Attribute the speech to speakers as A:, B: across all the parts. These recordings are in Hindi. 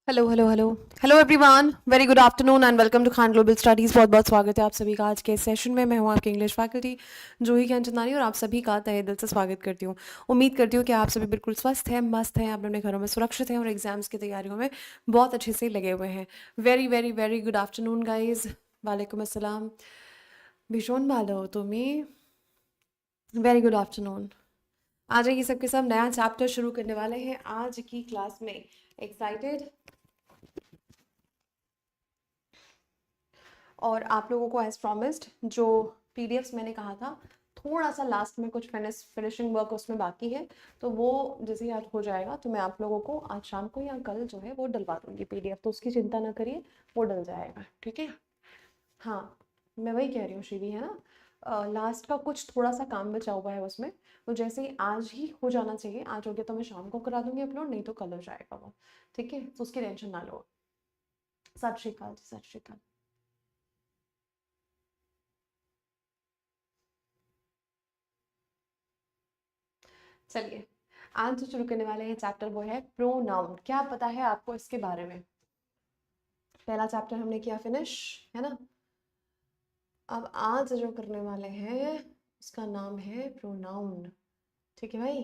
A: Hello hello hello hello everyone, very good afternoon and welcome to Khan global studies. बहुत बहुत स्वागत है आप सभी का आज के सेशन में। मैं हूं आपकी इंग्लिश फैकल्टी जूही ज्ञानचंदानी और आप सभी का तहे दिल से स्वागत करती हूं। उम्मीद करती हूं कि आप सभी बिल्कुल स्वस्थ हैं, मस्त हैं, अपने अपने घरों में सुरक्षित हैं और एग्जाम्स की तैयारियों में बहुत अच्छे से लगे हुए हैं। Very very very good afternoon guys. वालेकुम अस्सलाम। भीषण भालो तुम्हें। Very good afternoon. आज ये सबके सब नया चैप्टर शुरू करने वाले हैं आज की क्लास में। एक्साइटेड? और आप लोगों को एज प्रॉमिस्ड जो पीडीएफ्स मैंने कहा था, थोड़ा सा लास्ट में कुछ फिनिशिंग वर्क उसमें बाकी है, तो वो जैसे ही आज हो जाएगा तो मैं आप लोगों को आज शाम को या कल जो है वो डलवा दूंगी पीडीएफ, तो उसकी चिंता ना करिए, वो डल जाएगा, ठीक है। हाँ, मैं वही कह रही हूँ श्रीवी, है ना। लास्ट का कुछ थोड़ा सा काम बचा हुआ है उसमें, तो जैसे ही आज ही हो जाना चाहिए, आज हो गया तो मैं शाम को करा दूंगी अपलोड, नहीं तो कल हो जाएगा वो, ठीक है, तो उसकी टेंशन ना लो। सत श्री अकाल जी, सत श्री अकाल। चलिए, आज जो शुरू करने वाले हैं चैप्टर वो है प्रोनाउन। क्या पता है आपको इसके बारे में? पहला चैप्टर हमने किया फिनिश, है ना। अब आज जो करने वाले हैं उसका नाम है प्रोनाउन, ठीक है भाई।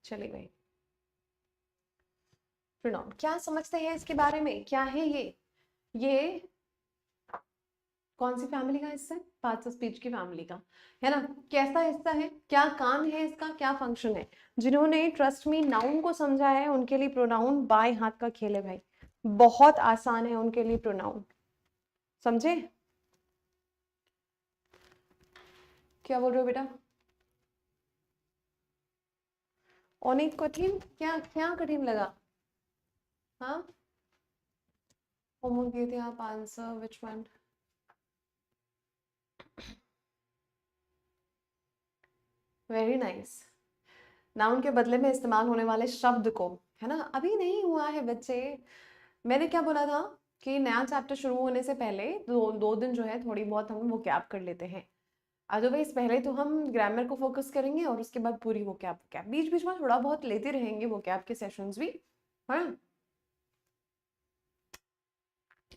A: चलिए भाई, प्रोनाउन क्या समझते हैं इसके बारे में, क्या है ये कौन सी फैमिली का हिस्सा है? पार्ट्स ऑफ स्पीच की फैमिली का, है ना। कैसा हिस्सा है, क्या काम है इसका, क्या फंक्शन है? जिन्होंने ट्रस्ट मी नाउन को समझा है उनके लिए प्रोनाउन बाएं हाथ का खेल है भाई, बहुत आसान है उनके लिए प्रोनाउन, समझे? क्या बोल रहे हो बेटा? अनेक कठिन? क्या क्या कठिन लगा? हाँ, होमवर्क दिए थे आप, answer which one? Very nice. Noun के बदले में इस्तेमाल होने वाले शब्द को, है ना, अभी नहीं हुआ है बच्चे। मैंने क्या बोला था कि नया चैप्टर शुरू होने से पहले दो दो दिन जो है थोड़ी बहुत हम वो कैप कर लेते हैं। अदरवाइज पहले तो हम ग्रामर को फोकस करेंगे और उसके बाद पूरी वो कैप बीच बीच में थोड़ा बहुत लेते रहेंगे, वो कैप के सेशंस भी, है ना।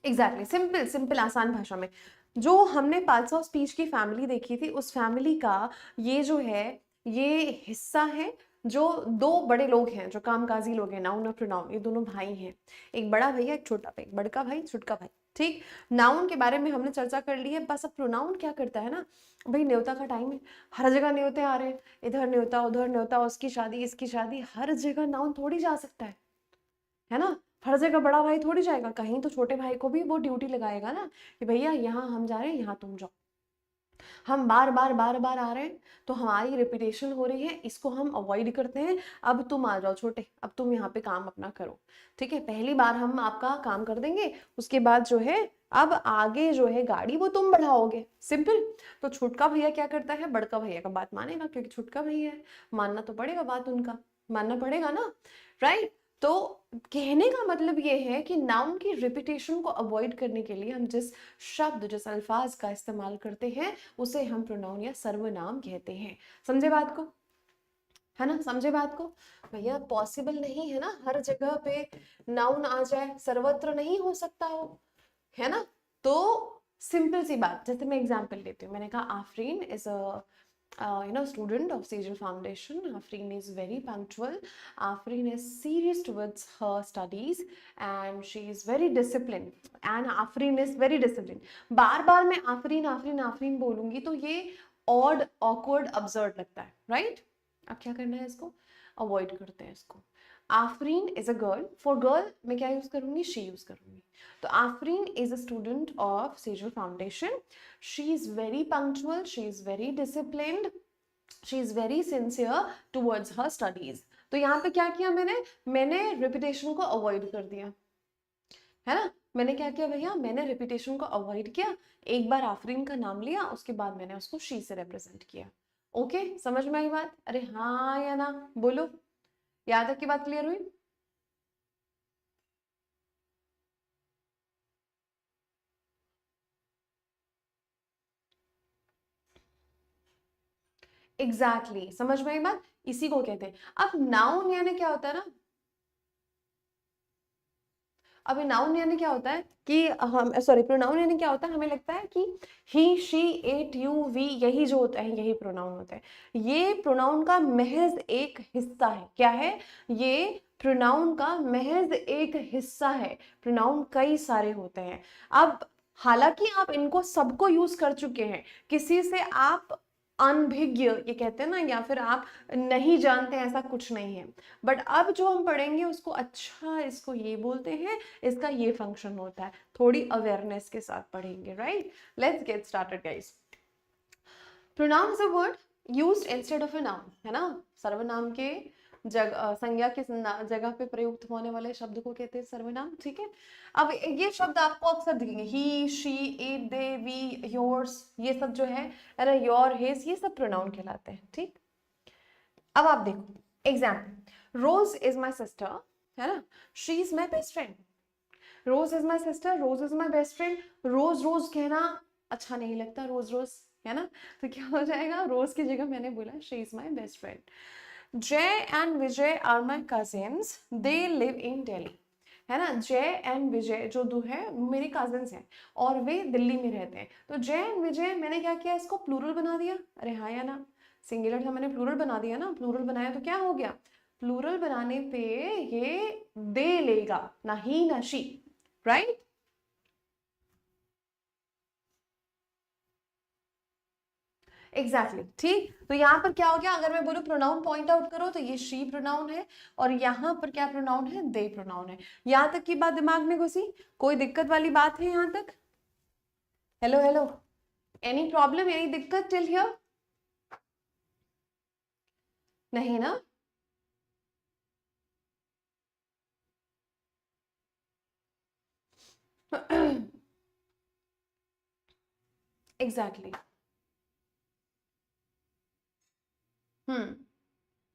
A: एग्जैक्टली, सिंपल सिंपल आसान भाषा में। जो हमने पार्ट्स ऑफ स्पीच की फैमिली देखी थी, उस फैमिली का ये जो है ये हिस्सा है। जो दो बड़े लोग हैं, जो कामकाजी लोग हैं, नाउन और प्रोनाउन, ये दोनों भाई हैं। एक बड़ा भैया, एक छोटा भाई, बड़का भाई छोटका भाई, ठीक। नाउन के बारे में हमने चर्चा कर ली है, बस अब प्रोनाउन क्या करता है ना भाई, न्योता का टाइम है, हर जगह न्योते आ रहे हैं, इधर न्योता उधर न्योता, उसकी शादी इसकी शादी, हर जगह नाउन थोड़ी जा सकता है ना। हर जगह बड़ा भाई थोड़ी जाएगा, कहीं तो छोटे भाई को भी वो ड्यूटी लगाएगा ना कि भैया यहाँ हम जा रहे हैं, यहाँ तुम जाओ। हम बार बार आ रहे हैं तो हमारी रेपुटेशन हो रही है, इसको हम अवॉइड करते हैं। अब तुम आ जाओ छोटे, अब तुम यहाँ पे काम अपना करो, ठीक है। पहली बार हम आपका काम कर देंगे, उसके बाद जो है अब आगे जो है गाड़ी वो तुम बढ़ाओगे, सिंपल। तो छोटका भैया क्या करता है, बड़का भैया का बात मानेगा, क्योंकि छोटका भैया है, मानना तो पड़ेगा बात उनका, मानना पड़ेगा ना, राइट। तो कहने का मतलब ये है कि नाउन की रिपीटेशन को अवॉइड करने के लिए हम जिस शब्द जिस अल्फाज का इस्तेमाल करते हैं उसे हम प्रोनाउन या सर्वनाम कहते हैं। समझे बात को, है ना, समझे बात को। भैया पॉसिबल नहीं है ना हर जगह पे नाउन आ जाए, सर्वत्र नहीं हो सकता हो, है ना। तो सिंपल सी बात, जैसे मैं एग्जांपल लेती हूँ, मैंने कहा Afreen is a student of Sejal Foundation. Afreen is very punctual. Afreen is serious towards her studies and she is very disciplined. And Afreen is very disciplined. बार बार मैं आफरीन आफरीन आफरीन बोलूंगी तो ये ऑड ऑकवर्ड अब्सर्ड लगता है, राइट। अब क्या करना है, इसको अवॉइड करते हैं इसको। Afreen is a girl, for girl मैं क्या यूज करूंगी, शी यूज करूंगी। तो Afreen is a student of Sejal foundation, she is very punctual, she is very disciplined, she is very sincere towards her studies. तो यहाँ पे क्या किया मैंने रिपीटेशन को अवॉइड कर दिया, है ना। मैंने क्या किया भैया, मैंने रिपीटेशन को अवॉइड किया, एक बार आफरीन का नाम लिया, उसके बाद मैंने उसको शी से रिप्रेजेंट किया। ओके, समझ में आई बात? अरे हाँ या ना, बोलो। यहाँ तक की बात क्लियर हुई? एग्जैक्टली समझ में आई बात, इसी को कहते हैं। अब नाउन यानी क्या होता है ना, अभी नाउन यानी क्या होता है कि हम सॉरी प्रोनाउन यानी क्या होता है, हमें लगता है कि ही शी इट यू वी यही जो होता है यही प्रोनाउन होता है। ये प्रोनाउन का महज एक हिस्सा है। क्या है ये? प्रोनाउन का महज एक हिस्सा है। प्रोनाउन कई सारे होते हैं। अब हालांकि आप इनको सबको यूज कर चुके हैं, किसी से आप अनभिज्ञ ये कहते हैं ना, या फिर आप नहीं जानते, ऐसा कुछ नहीं है। बट अब जो हम पढ़ेंगे उसको, अच्छा इसको ये बोलते हैं, इसका ये फंक्शन होता है, थोड़ी अवेयरनेस के साथ पढ़ेंगे, right? Let's get started guys. Pronoun is a word used instead of a noun, है ना? सर्वनाम के संज्ञा के जगह पे प्रयुक्त होने वाले शब्द को कहते हैं सर्वनाम, ठीक है? अब ये शब्द आपको अक्सर दिखेंगे, he she it they we yours, ये सब जो है, अरे योर हिज, ये सब प्रोनाउन कहलाते हैं, ठीक? अब आप देखो example, Rose is my sister, है ना? She is my best friend. Rose is my sister, Rose is my best friend. Rose Rose कहना अच्छा नहीं लगता, रोज रोज, है ना? तो क्या हो जाएगा, रोज की जगह मैंने बोला she is my best friend. Jay and Vijay are my cousins, they live in Delhi, है ना? जय एंड विजय जो दो है मेरे कजिन्स हैं और वे दिल्ली में रहते हैं। तो जय एंड विजय मैंने क्या किया, इसको प्लूरल बना दिया। अरे हाँ या ना, सिंगुलर था मैंने प्लूरल बना दिया ना। प्लूरल बनाया तो क्या हो गया, प्लूरल बनाने पे ये दे लेगा, ना ही ना शी, राइट? एग्जैक्टली ठीक। तो यहाँ पर क्या हो गया, अगर मैं बोलूँ प्रोनाउन पॉइंट आउट करो तो ये शी प्रोनाउन है, और यहाँ पर क्या प्रोनाउन है, दे प्रोनाउन है। यहाँ तक की बात दिमाग में घुसी? कोई दिक्कत वाली बात है यहाँ तक? Hello hello, any problem, any दिक्कत टिल हियर? नहीं ना? एग्जैक्टली हम्म,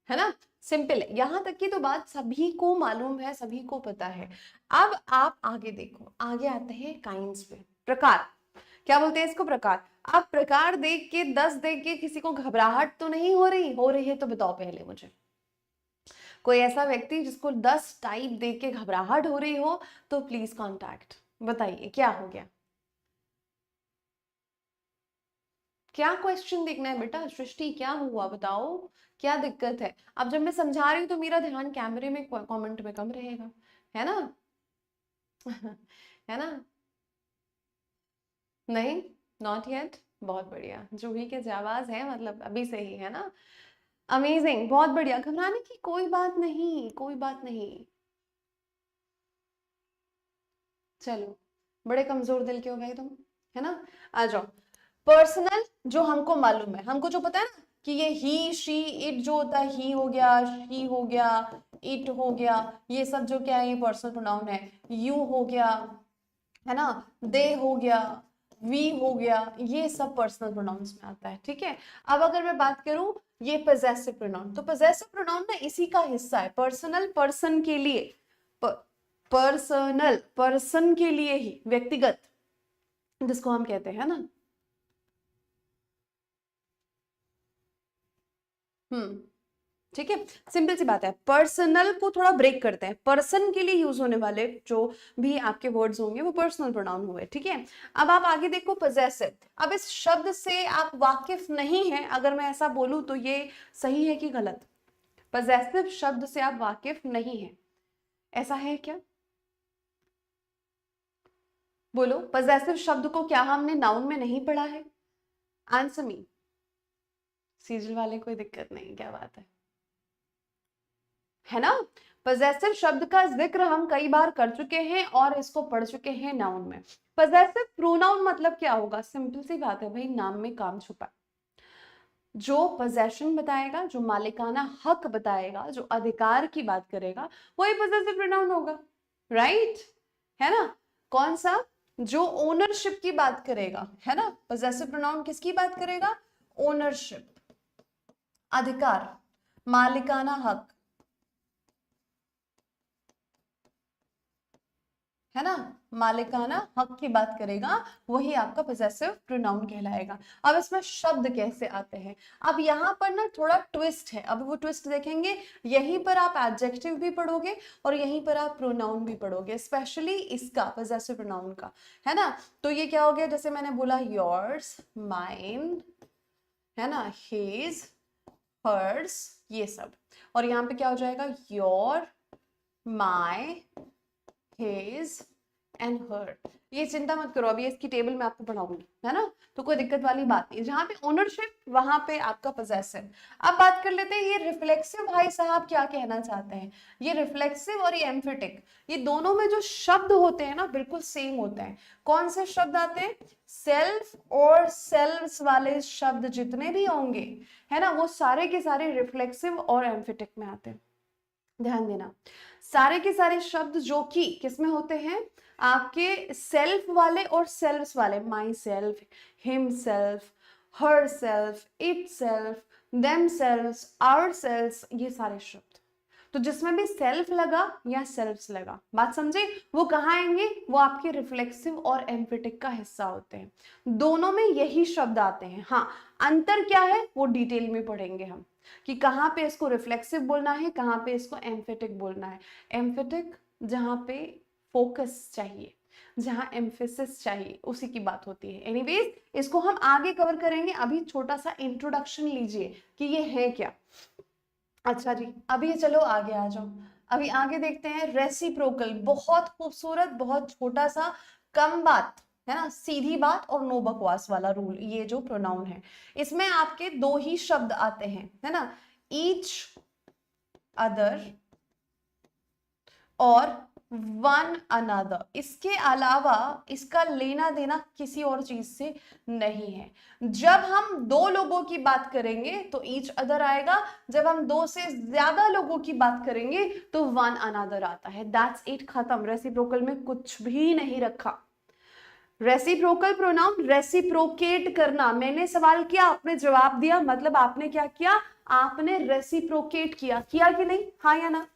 A: है ना? सिंपल है, यहां तक की तो बात सभी को मालूम है, सभी को पता है। अब आप आगे देखो, आगे आते हैं काइंड्स पे, प्रकार। क्या बोलते हैं इसको, प्रकार। अब प्रकार देख के 10 देख के किसी को घबराहट तो नहीं हो रही? हो रही है तो बताओ पहले मुझे, कोई ऐसा व्यक्ति जिसको 10 टाइप देख के घबराहट हो रही हो तो प्लीज कांटेक्ट, बताइए क्या हो गया। क्या क्वेश्चन देखना है बेटा? सृष्टि क्या हुआ बताओ, क्या दिक्कत है? अब जब मैं समझा रही हूँ तो मेरा ध्यान कैमरे में, कमेंट में कम रहेगा, है ना? है ना? नहीं, नॉट येट। बहुत बढ़िया, जूही के जाबाज है, मतलब अभी से ही, है ना? अमेजिंग, बहुत बढ़िया, घबराने की कोई बात नहीं, कोई बात नहीं। चलो, बड़े कमजोर दिल के हो भाई तुम, है ना? आ जाओ। पर्सनल, जो हमको मालूम है, हमको जो पता है ना कि ये ही शी इट जो होता है, ही हो गया, शी हो गया, इट हो गया, ये सब जो क्या है ये पर्सनल प्रोनाउन है। यू हो गया, है ना? दे हो गया, वी हो गया, ये सब पर्सनल प्रोनाउंस में आता है, ठीक है? अब अगर मैं बात करूं ये पोजेसिव प्रोनाउन, तो पोजेसिव प्रोनाउन ना इसी का हिस्सा है। पर्सनल, पर्सन के लिए, पर्सनल पर्सन के लिए ही, व्यक्तिगत, जिसको हम कहते हैं ना। हम्म, ठीक है, सिंपल सी बात है। पर्सनल को थोड़ा ब्रेक करते हैं, पर्सन के लिए यूज होने वाले जो भी आपके वर्ड्स होंगे वो पर्सनल प्रोनाउन हुए, ठीक है? अब आप आगे देखो पोजेसिव। अब इस शब्द से आप वाकिफ नहीं हैं, अगर मैं ऐसा बोलूं तो ये सही है कि गलत? पोजेसिव शब्द से आप वाकिफ नहीं हैं, ऐसा है क्या? बोलो, पोजेसिव शब्द को क्या हमने नाउन में नहीं पढ़ा है? Answer me. सीजल वाले कोई दिक्कत नहीं, क्या बात है ना? पोजेसिव शब्द का जिक्र हम कई बार कर चुके हैं और इसको पढ़ चुके हैं नाउन में। पोजेसिव प्रोनाउन मतलब क्या होगा? सिंपल सी बात है भाई, नाम में काम छुपा। जो पोजेशन बताएगा, जो मालिकाना हक बताएगा, जो अधिकार की बात करेगा, वही पोजेसिव प्रोनाउन होगा, राइट? है ना? कौन सा? जो ओनरशिप की बात करेगा, है ना? पोजेसिव प्रोनाउन किसकी बात करेगा? ओनरशिप, अधिकार, मालिकाना हक, है ना, मालिकाना हक की बात करेगा, वही आपका पोजेसिव प्रोनाउन कहलाएगा। अब इसमें शब्द कैसे आते हैं, अब यहाँ पर ना थोड़ा ट्विस्ट है, अब वो ट्विस्ट देखेंगे। यहीं पर आप एडजेक्टिव भी पढ़ोगे और यहीं पर आप प्रोनाउन भी पढ़ोगे, स्पेशली इसका पोजेसिव प्रोनाउन का, है ना। तो ये क्या हो गया, जैसे मैंने बोला योर्स, माइन, है ना, हिज, हर्स, ये सब। और यहाँ पे क्या हो जाएगा, your, my, his and her। ये चिंता मत करो, अभी इसकी टेबल मैं आपको पढ़ाऊंगी, है ना, तो कोई दिक्कत वाली बात नहीं। जहां पे ओनरशिप वहां पे आपका पोजेसिव। अब बात कर लेते हैं ये रिफ्लेक्सिव भाई साहब क्या कहना चाहते हैं। ये रिफ्लेक्सिव और ये एम्फेटिक, ये दोनों में जो शब्द होते हैं ना बिल्कुल सेम होते हैं। कौन से शब्द आते हैं, सेल्फ और सेल्व्स वाले शब्द जितने भी होंगे, है ना, वो सारे के सारे रिफ्लेक्सिव और एम्फेटिक में आते हैं। ध्यान देना, सारे के सारे शब्द जो कि किसमें होते हैं, आपके सेल्फ वाले और सेल्फ्स वाले, myself, himself, herself, itself, themselves, ourselves, ये सारे शब्द। तो जिसमें भी सेल्फ लगा या सेल्फ्स लगा, बात समझे, वो कहाँ आएंगे, वो आपके रिफ्लेक्सिव और एम्फेटिक का हिस्सा होते हैं। दोनों में यही शब्द आते हैं। हाँ, अंतर क्या है वो डिटेल में पढ़ेंगे हम, कि कहाँ पे इसको रिफ्लेक्सिव बोलना है, कहाँ पे इसको एम्फेटिक बोलना है। एम्फेटिक जहाँ पे फोकस चाहिए, जहाँ एम्फेसिस चाहिए, उसी की बात होती है। एनीवेज इसको हम आगे कवर करेंगे, अभी छोटा सा इंट्रोडक्शन लीजिए कि ये है क्या। अच्छा जी, अभी चलो आगे आ जाओ। अभी आगे देखते हैं रेसिप्रोकल, बहुत खूबसूरत, बहुत छोटा सा, कम बात, है ना, सीधी बात और नो बकवास वाला रूल। ये जो प्रोनाउन है इसमें आपके दो ही शब्द आते हैं, है ना, ईच अदर और वन अनदर। इसके अलावा इसका लेना देना किसी और चीज से नहीं है। जब हम दो लोगों की बात करेंगे तो ईच अदर आएगा, जब हम दो से ज्यादा लोगों की बात करेंगे तो वन अनदर आता है। दैट्स इट, खत्म। रेसिप्रोकल में कुछ भी नहीं रखा। रेसिप्रोकल प्रोनाउन रेसिप्रोकेट करना, मैंने सवाल किया आपने जवाब दिया, मतलब आपने क्या किया, आपने रेसिप्रोकेट किया। किया कि नहीं, हाँ या ना,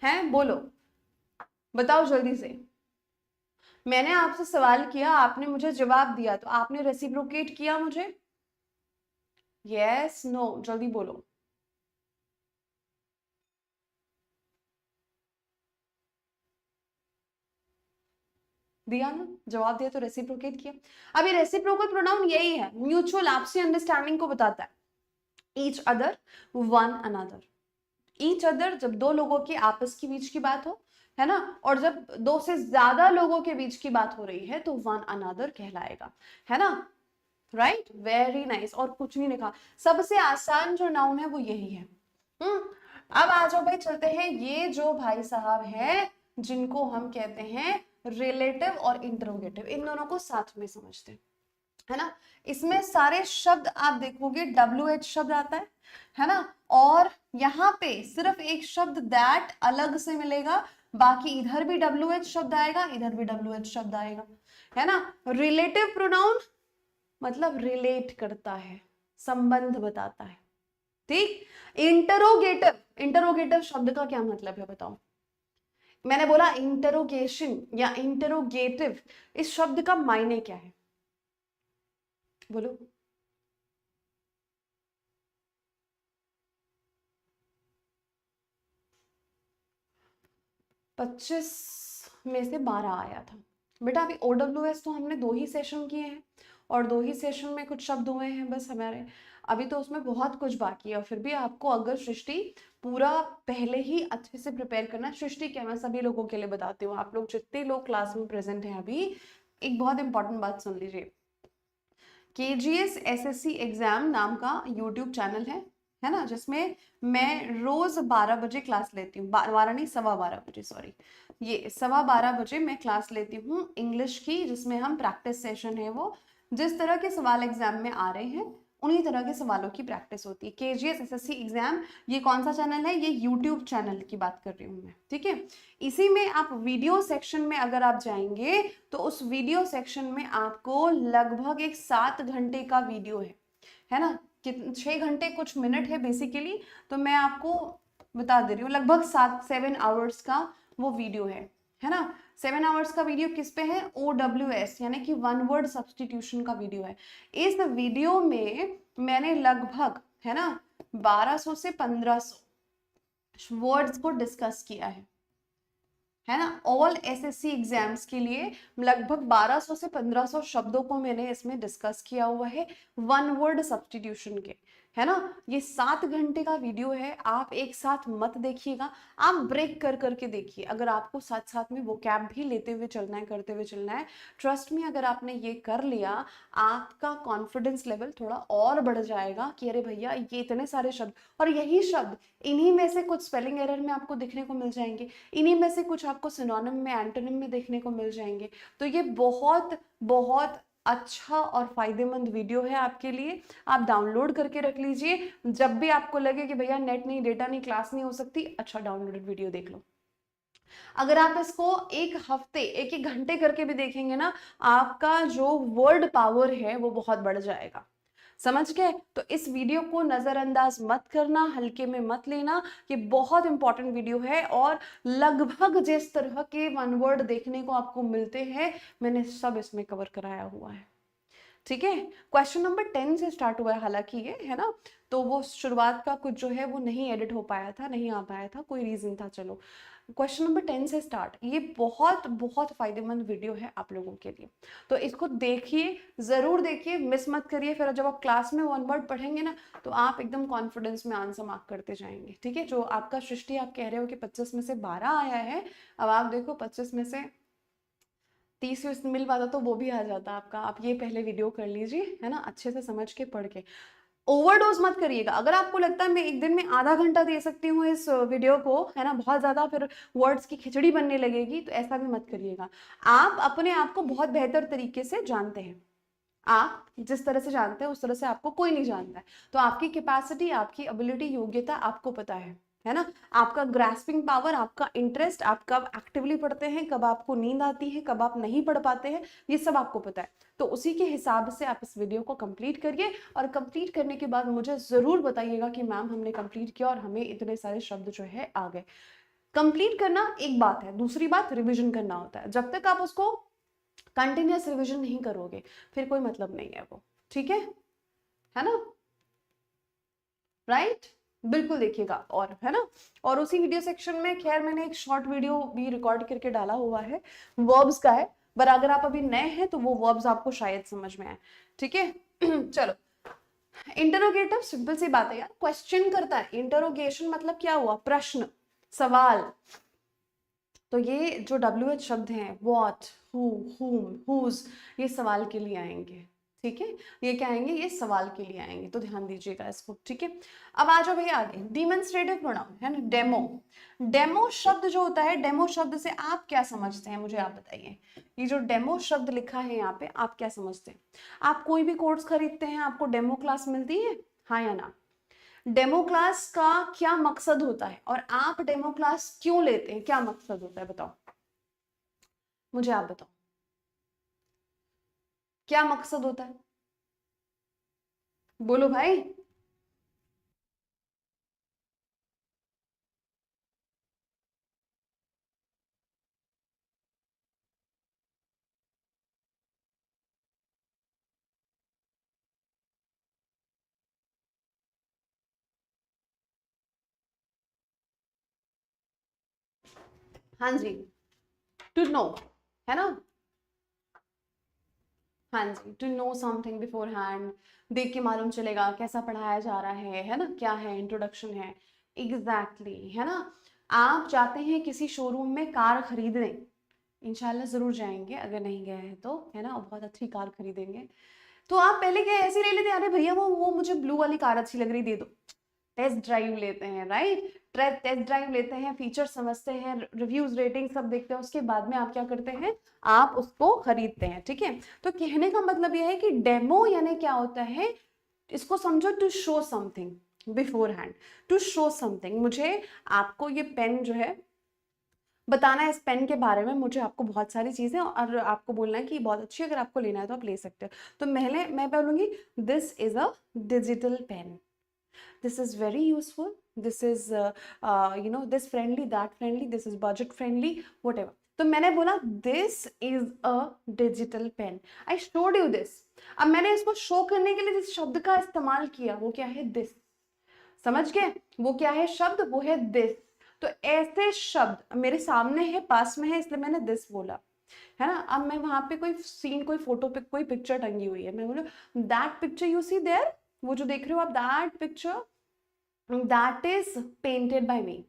A: है बोलो, बताओ जल्दी से। मैंने आपसे सवाल किया, आपने मुझे जवाब दिया, तो आपने रेसिप्रोकेट किया मुझे, यस नो, जल्दी बोलो। दिया ना, जवाब दिया तो रेसिप्रोकेट किया। अभी रेसिप्रोकल प्रोनाउन यही है, म्यूचुअल आपसी अंडरस्टैंडिंग को बताता है। Each other, one another. Each other जब दो लोगों के आपस के बीच की बात हो, है ना, और जब दो से ज्यादा लोगों के बीच की बात हो रही है तो वन अनदर कहलाएगा, है ना, राइट, वेरी नाइस। और कुछ नहीं लिखा, सबसे आसान जो नाउन है वो यही है। अब आ जाओ भाई, चलते हैं ये जो भाई साहब हैं जिनको हम कहते हैं रिलेटिव और इंटरोगेटिव, इन दोनों को साथ में समझते हैं, है ना। इसमें सारे शब्द आप देखोगे WH शब्द आता है ना, और यहाँ पे सिर्फ एक शब्द दैट अलग से मिलेगा, बाकी इधर भी WH शब्द आएगा, इधर भी WH शब्द आएगा, है ना। रिलेटिव प्रोनाउन मतलब रिलेट करता है, संबंध बताता है, ठीक। इंटरोगेटिव, इंटरोगेटिव शब्द का क्या मतलब है बताओ। मैंने बोला इंटरोगेशन या इंटरोगेटिव, इस शब्द का मायने क्या है बोलो। 25 में से 12 आया था बेटा। अभी OWS तो हमने 2 ही सेशन किए हैं और 2 ही सेशन में कुछ शब्द हुए हैं बस हमारे, अभी तो उसमें बहुत कुछ बाकी है। और फिर भी आपको अगर सृष्टि पूरा पहले ही अच्छे से प्रिपेयर करना, सृष्टि क्या मैं सभी लोगों के लिए बताती हूँ, आप लोग जितने लोग क्लास में प्रेजेंट हैं अभी, एक बहुत इंपॉर्टेंट बात सुन लीजिए। KGS SSC एग्जाम नाम का यूट्यूब चैनल है ना, जिसमें मैं रोज 12 बजे क्लास लेती हूँ, 12 नहीं 12:15 बजे, सॉरी, ये 12:15 बजे मैं क्लास लेती हूँ इंग्लिश की, जिसमें हम प्रैक्टिस सेशन है वो, जिस तरह के सवाल एग्जाम में आ रहे हैं उन्हीं तरह के सवालों की प्रैक्टिस होती है। KGS SSC एग्जाम, ये कौन सा चैनल है, ये यूट्यूब चैनल की बात कर रही हूँ मैं, ठीक है। इसी में आप वीडियो सेक्शन में अगर आप जाएंगे तो उस वीडियो सेक्शन में आपको लगभग एक 7 घंटे का वीडियो है ना, 6 घंटे कुछ मिनट है बेसिकली, तो मैं आपको बता दे रही हूँ, लगभग 7 आवर्स का वो वीडियो है ना। 7 आवर्स का वीडियो किस पे है, OWS यानी कि वन वर्ड सब्सटीट्यूशन का वीडियो है। इस वीडियो में मैंने लगभग है ना 1200 से 1500 वर्ड्स को डिस्कस किया है ना। ऑल SSC एग्जाम्स के लिए लगभग 1200 से 1500 शब्दों को मैंने इसमें डिस्कस किया हुआ है वन वर्ड सब्सटीट्यूशन के, है ना। ये 7 घंटे का वीडियो है, आप एक साथ मत देखिएगा, आप ब्रेक कर करके देखिए। अगर आपको साथ साथ में वो कैब भी लेते हुए चलना है, करते हुए चलना है, ट्रस्ट में अगर आपने ये कर लिया, आपका कॉन्फिडेंस लेवल थोड़ा और बढ़ जाएगा कि अरे भैया ये इतने सारे शब्द, और यही शब्द इन्हीं में से कुछ स्पेलिंग एरर में आपको दिखने को मिल जाएंगे, इन्हीं में से कुछ आपको सिनोनिम में, एंटोनिम में देखने को मिल जाएंगे। तो ये बहुत बहुत अच्छा और फायदेमंद वीडियो है आपके लिए, आप डाउनलोड करके रख लीजिए। जब भी आपको लगे कि भैया नेट नहीं, डेटा नहीं, क्लास नहीं हो सकती, अच्छा डाउनलोडेड वीडियो देख लो। अगर आप इसको एक हफ्ते, एक एक घंटे करके भी देखेंगे ना, आपका जो वर्ड पावर है वो बहुत बढ़ जाएगा। समझ गए? तो इस वीडियो को नजरअंदाज मत करना, हल्के में मत लेना, ये बहुत इंपॉर्टेंट वीडियो है। और लगभग जिस तरह के वन वर्ड देखने को आपको मिलते हैं, मैंने सब इसमें कवर कराया हुआ है। ठीक है, क्वेश्चन नंबर 10 से स्टार्ट हुआ है हालांकि ये, है ना। तो वो शुरुआत का कुछ जो है वो नहीं एडिट हो पाया था, नहीं आ पाया था, कोई रीजन था। चलो क्वेश्चन नंबर 10 से स्टार्ट। ये बहुत बहुत फायदेमंद वीडियो है आप लोगों के लिए, तो इसको देखिए, जरूर देखिए, मिस मत करिए। फिर जब आप क्लास में वन वर्ड पढ़ेंगे ना, तो आप एकदम कॉन्फिडेंस में आंसर मार्क करते जाएंगे। ठीक है, जो आपका सृष्टि आप कह रहे हो कि 25 में से 12 आया है, अब आप देखो 25 में से 30 मिल पाता तो वो भी आ जाता आपका। आप ये पहले वीडियो कर लीजिए, है ना, अच्छे से समझ के पढ़ के। ओवरडोज मत करिएगा। अगर आपको लगता है मैं एक दिन में आधा घंटा दे सकती हूँ इस वीडियो को, है ना, बहुत ज्यादा फिर वर्ड्स की खिचड़ी बनने लगेगी, तो ऐसा भी मत करिएगा। आप अपने आप को बहुत बेहतर तरीके से जानते हैं, आप जिस तरह से जानते हैं उस तरह से आपको कोई नहीं जानता है। तो आपकी कैपेसिटी, आपकी एबिलिटी, योग्यता आपको पता है ना। आपका ग्रास्पिंग पावर, आपका इंटरेस्ट, आप कब एक्टिवली पढ़ते हैं, कब आपको नींद आती है, कब आप नहीं पढ़ पाते हैं, ये सब आपको पता है। तो उसी के हिसाब से आप इस वीडियो को कंप्लीट करिए, और कंप्लीट करने के बाद मुझे जरूर बताइएगा कि मैम हमने कंप्लीट किया और हमें इतने सारे शब्द जो है आ गए। कंप्लीट करना एक बात है, दूसरी बात रिविजन करना होता है। जब तक आप उसको कंटिन्यूअस रिविजन नहीं करोगे, फिर कोई मतलब नहीं है वो। ठीक है ना, राइट? बिल्कुल देखिएगा। और है ना, और उसी वीडियो सेक्शन में खैर मैंने एक शॉर्ट वीडियो भी रिकॉर्ड करके डाला हुआ है, वर्ब्स का है, पर अगर आप अभी नए हैं तो वो वर्ब्स आपको शायद समझ में आए। ठीक है चलो, इंटरोगेटिव सिंपल सी बात है यार, क्वेश्चन करता है। इंटरोगेशन मतलब क्या हुआ, प्रश्न, सवाल। तो ये जो WH शब्द हैं, व्हाट, हु, हुम, हुज, ये सवाल के लिए आएंगे। ठीक है, ये क्या आएंगे, ये सवाल के लिए आएंगे, तो ध्यान दीजिएगा इसको। ठीक है, अब आ जाओ भैया आगे, डिमोन्स्ट्रेटिव प्रोनाउन है ना, डेमो। डेमो शब्द जो होता है, डेमो शब्द से आप क्या समझते हैं, मुझे आप बताइए। ये जो डेमो शब्द लिखा है यहाँ पे, आप क्या समझते हैं? आप कोई भी कोर्स खरीदते हैं, आपको डेमो क्लास मिलती है, हाँ या ना? डेमो क्लास का क्या मकसद होता है, और आप डेमो क्लास क्यों लेते हैं, क्या मकसद होता है, बताओ मुझे, आप बताओ क्या मकसद होता है, बोलो भाई। हाँ जी, टू नो, है ना। हाँ जी, to know something beforehand, देख के मालूम चलेगा कैसा पढ़ाया जा रहा है ना, क्या है, इंट्रोडक्शन है। एग्जैक्टली है ना। आप जाते हैं किसी शोरूम में कार खरीदने, इंशाल्लाह जरूर जाएंगे, अगर नहीं गए हैं तो, है ना, और बहुत अच्छी कार खरीदेंगे। तो आप पहले क्या ऐसे ले लेते हैं, अरे भैया वो मुझे ब्लू वाली कार अच्छी लग रही, दे दो। टेस्ट ड्राइव लेते हैं, राइट, टेस्ट ड्राइव लेते हैं, फीचर समझते हैं, रिव्यूज रेटिंग सब देखते हैं, उसके बाद में आप क्या करते हैं, आप उसको खरीदते हैं। ठीक है, तो कहने का मतलब यह है कि डेमो यानी क्या होता है, इसको समझो, to show something beforehand, to show something. मुझे आपको ये पेन जो है बताना है, इस पेन के बारे में मुझे आपको बहुत सारी चीजें, और आपको बोलना है कि बहुत अच्छी, अगर आपको लेना है तो आप ले सकते हो। तो मैं बोलूंगी this is a digital pen, This is very useful. This is this friendly, that friendly, this is budget friendly, whatever. तो मैंने बोला this is a digital pen. I showed you this. अब मैंने इसको शो करने के लिए जिस शब्द का इस्तेमाल किया वो क्या है? this. समझ गए? वो क्या है शब्द? वो है this. तो ऐसे शब्द मेरे सामने है, पास में है, इसलिए मैंने this बोला, है ना। अब मैं वहां पे कोई सीन, कोई फोटो पे कोई पिक्चर टंगी हुई है, मैं बोलूँ that picture you see there, वो जो देख रहे हो आप, that picture that is painted by me,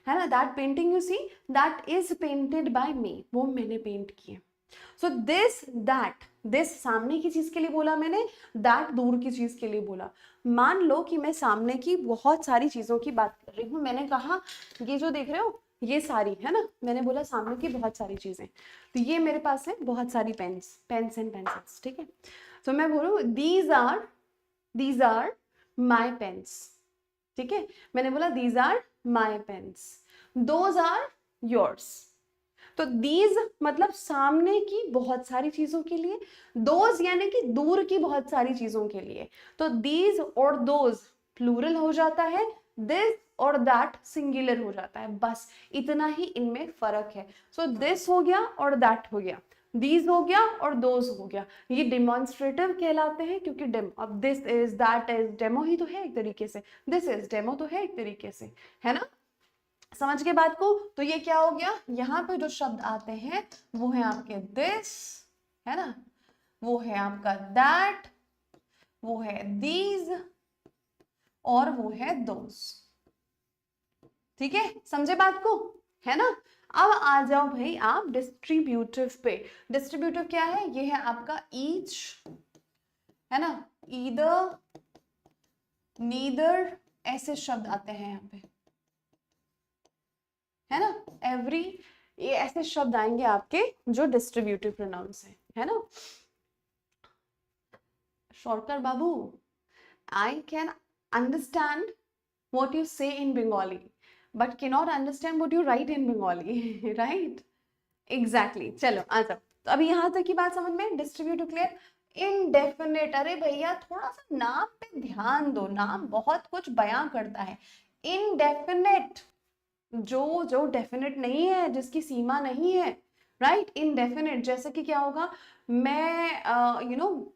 A: है ना। That painting you see, that is painted by me, वो मैंने पेंट किया। सो दिस दैट, दिस सामने की चीज के लिए बोला मैंने, दैट दूर की चीज के लिए बोला। मान लो कि मैं सामने की बहुत सारी चीजों की बात कर रही हूँ, मैंने कहा ये जो देख रहे हो ये सारी, है ना, मैंने बोला सामने की बहुत सारी चीजें, तो ये मेरे पास है बहुत सारी पेन्स एंड पेंसिल्स, ठीक है। तो मैं बोलूँ दीज आर माई पेन्स, ठीक है। मैंने बोला these are my pens, those are yours. तो दीज मतलब सामने की बहुत सारी चीजों के लिए, दोज यानी कि दूर की बहुत सारी चीजों के लिए। तो दीज और दोज प्लूरल हो जाता है, दिस और दैट सिंगुलर हो जाता है, बस इतना ही इनमें फर्क है। सो दिस हो गया और दैट हो गया, दीज हो गया और दोज हो गया, ये डिमॉन्स्ट्रेटिव कहलाते हैं, क्योंकि अब this is, that is, demo ही तो है एक तरीके से, दिस इज डेमो तो है एक तरीके से, है ना। समझ के बात को? तो ये क्या हो गया, यहाँ पे जो शब्द आते हैं वो है आपके दिस, है ना, वो है आपका दैट, वो है दीज और वो है दोज, ठीक है। समझे बात को, है ना। अब आ जाओ भाई आप डिस्ट्रीब्यूटिव पे। डिस्ट्रीब्यूटिव क्या है? ये है आपका ईच, है ना, ईदर, नीदर, ऐसे शब्द आते हैं यहाँ पे, है ना, एवरी, ये ऐसे शब्द आएंगे आपके जो डिस्ट्रीब्यूटिव प्रोनाउंस है ना। Shortcut Babu, I can understand what you say in Bengali but cannot understand what you write in Bengali right? Exactly. चलो आ जाओ। तो अभी यहाँ तक की बात समझ में, डिस्ट्रीब्यूटिव क्लियर। इनडेफिनेट, अरे भैया थोड़ा सा नाम पे ध्यान दो, नाम बहुत कुछ बयां करता है। इनडेफिनेट, जो जो डेफिनेट नहीं है, जिसकी सीमा नहीं है, राइट। इनडेफिनेट जैसे कि क्या होगा, मैं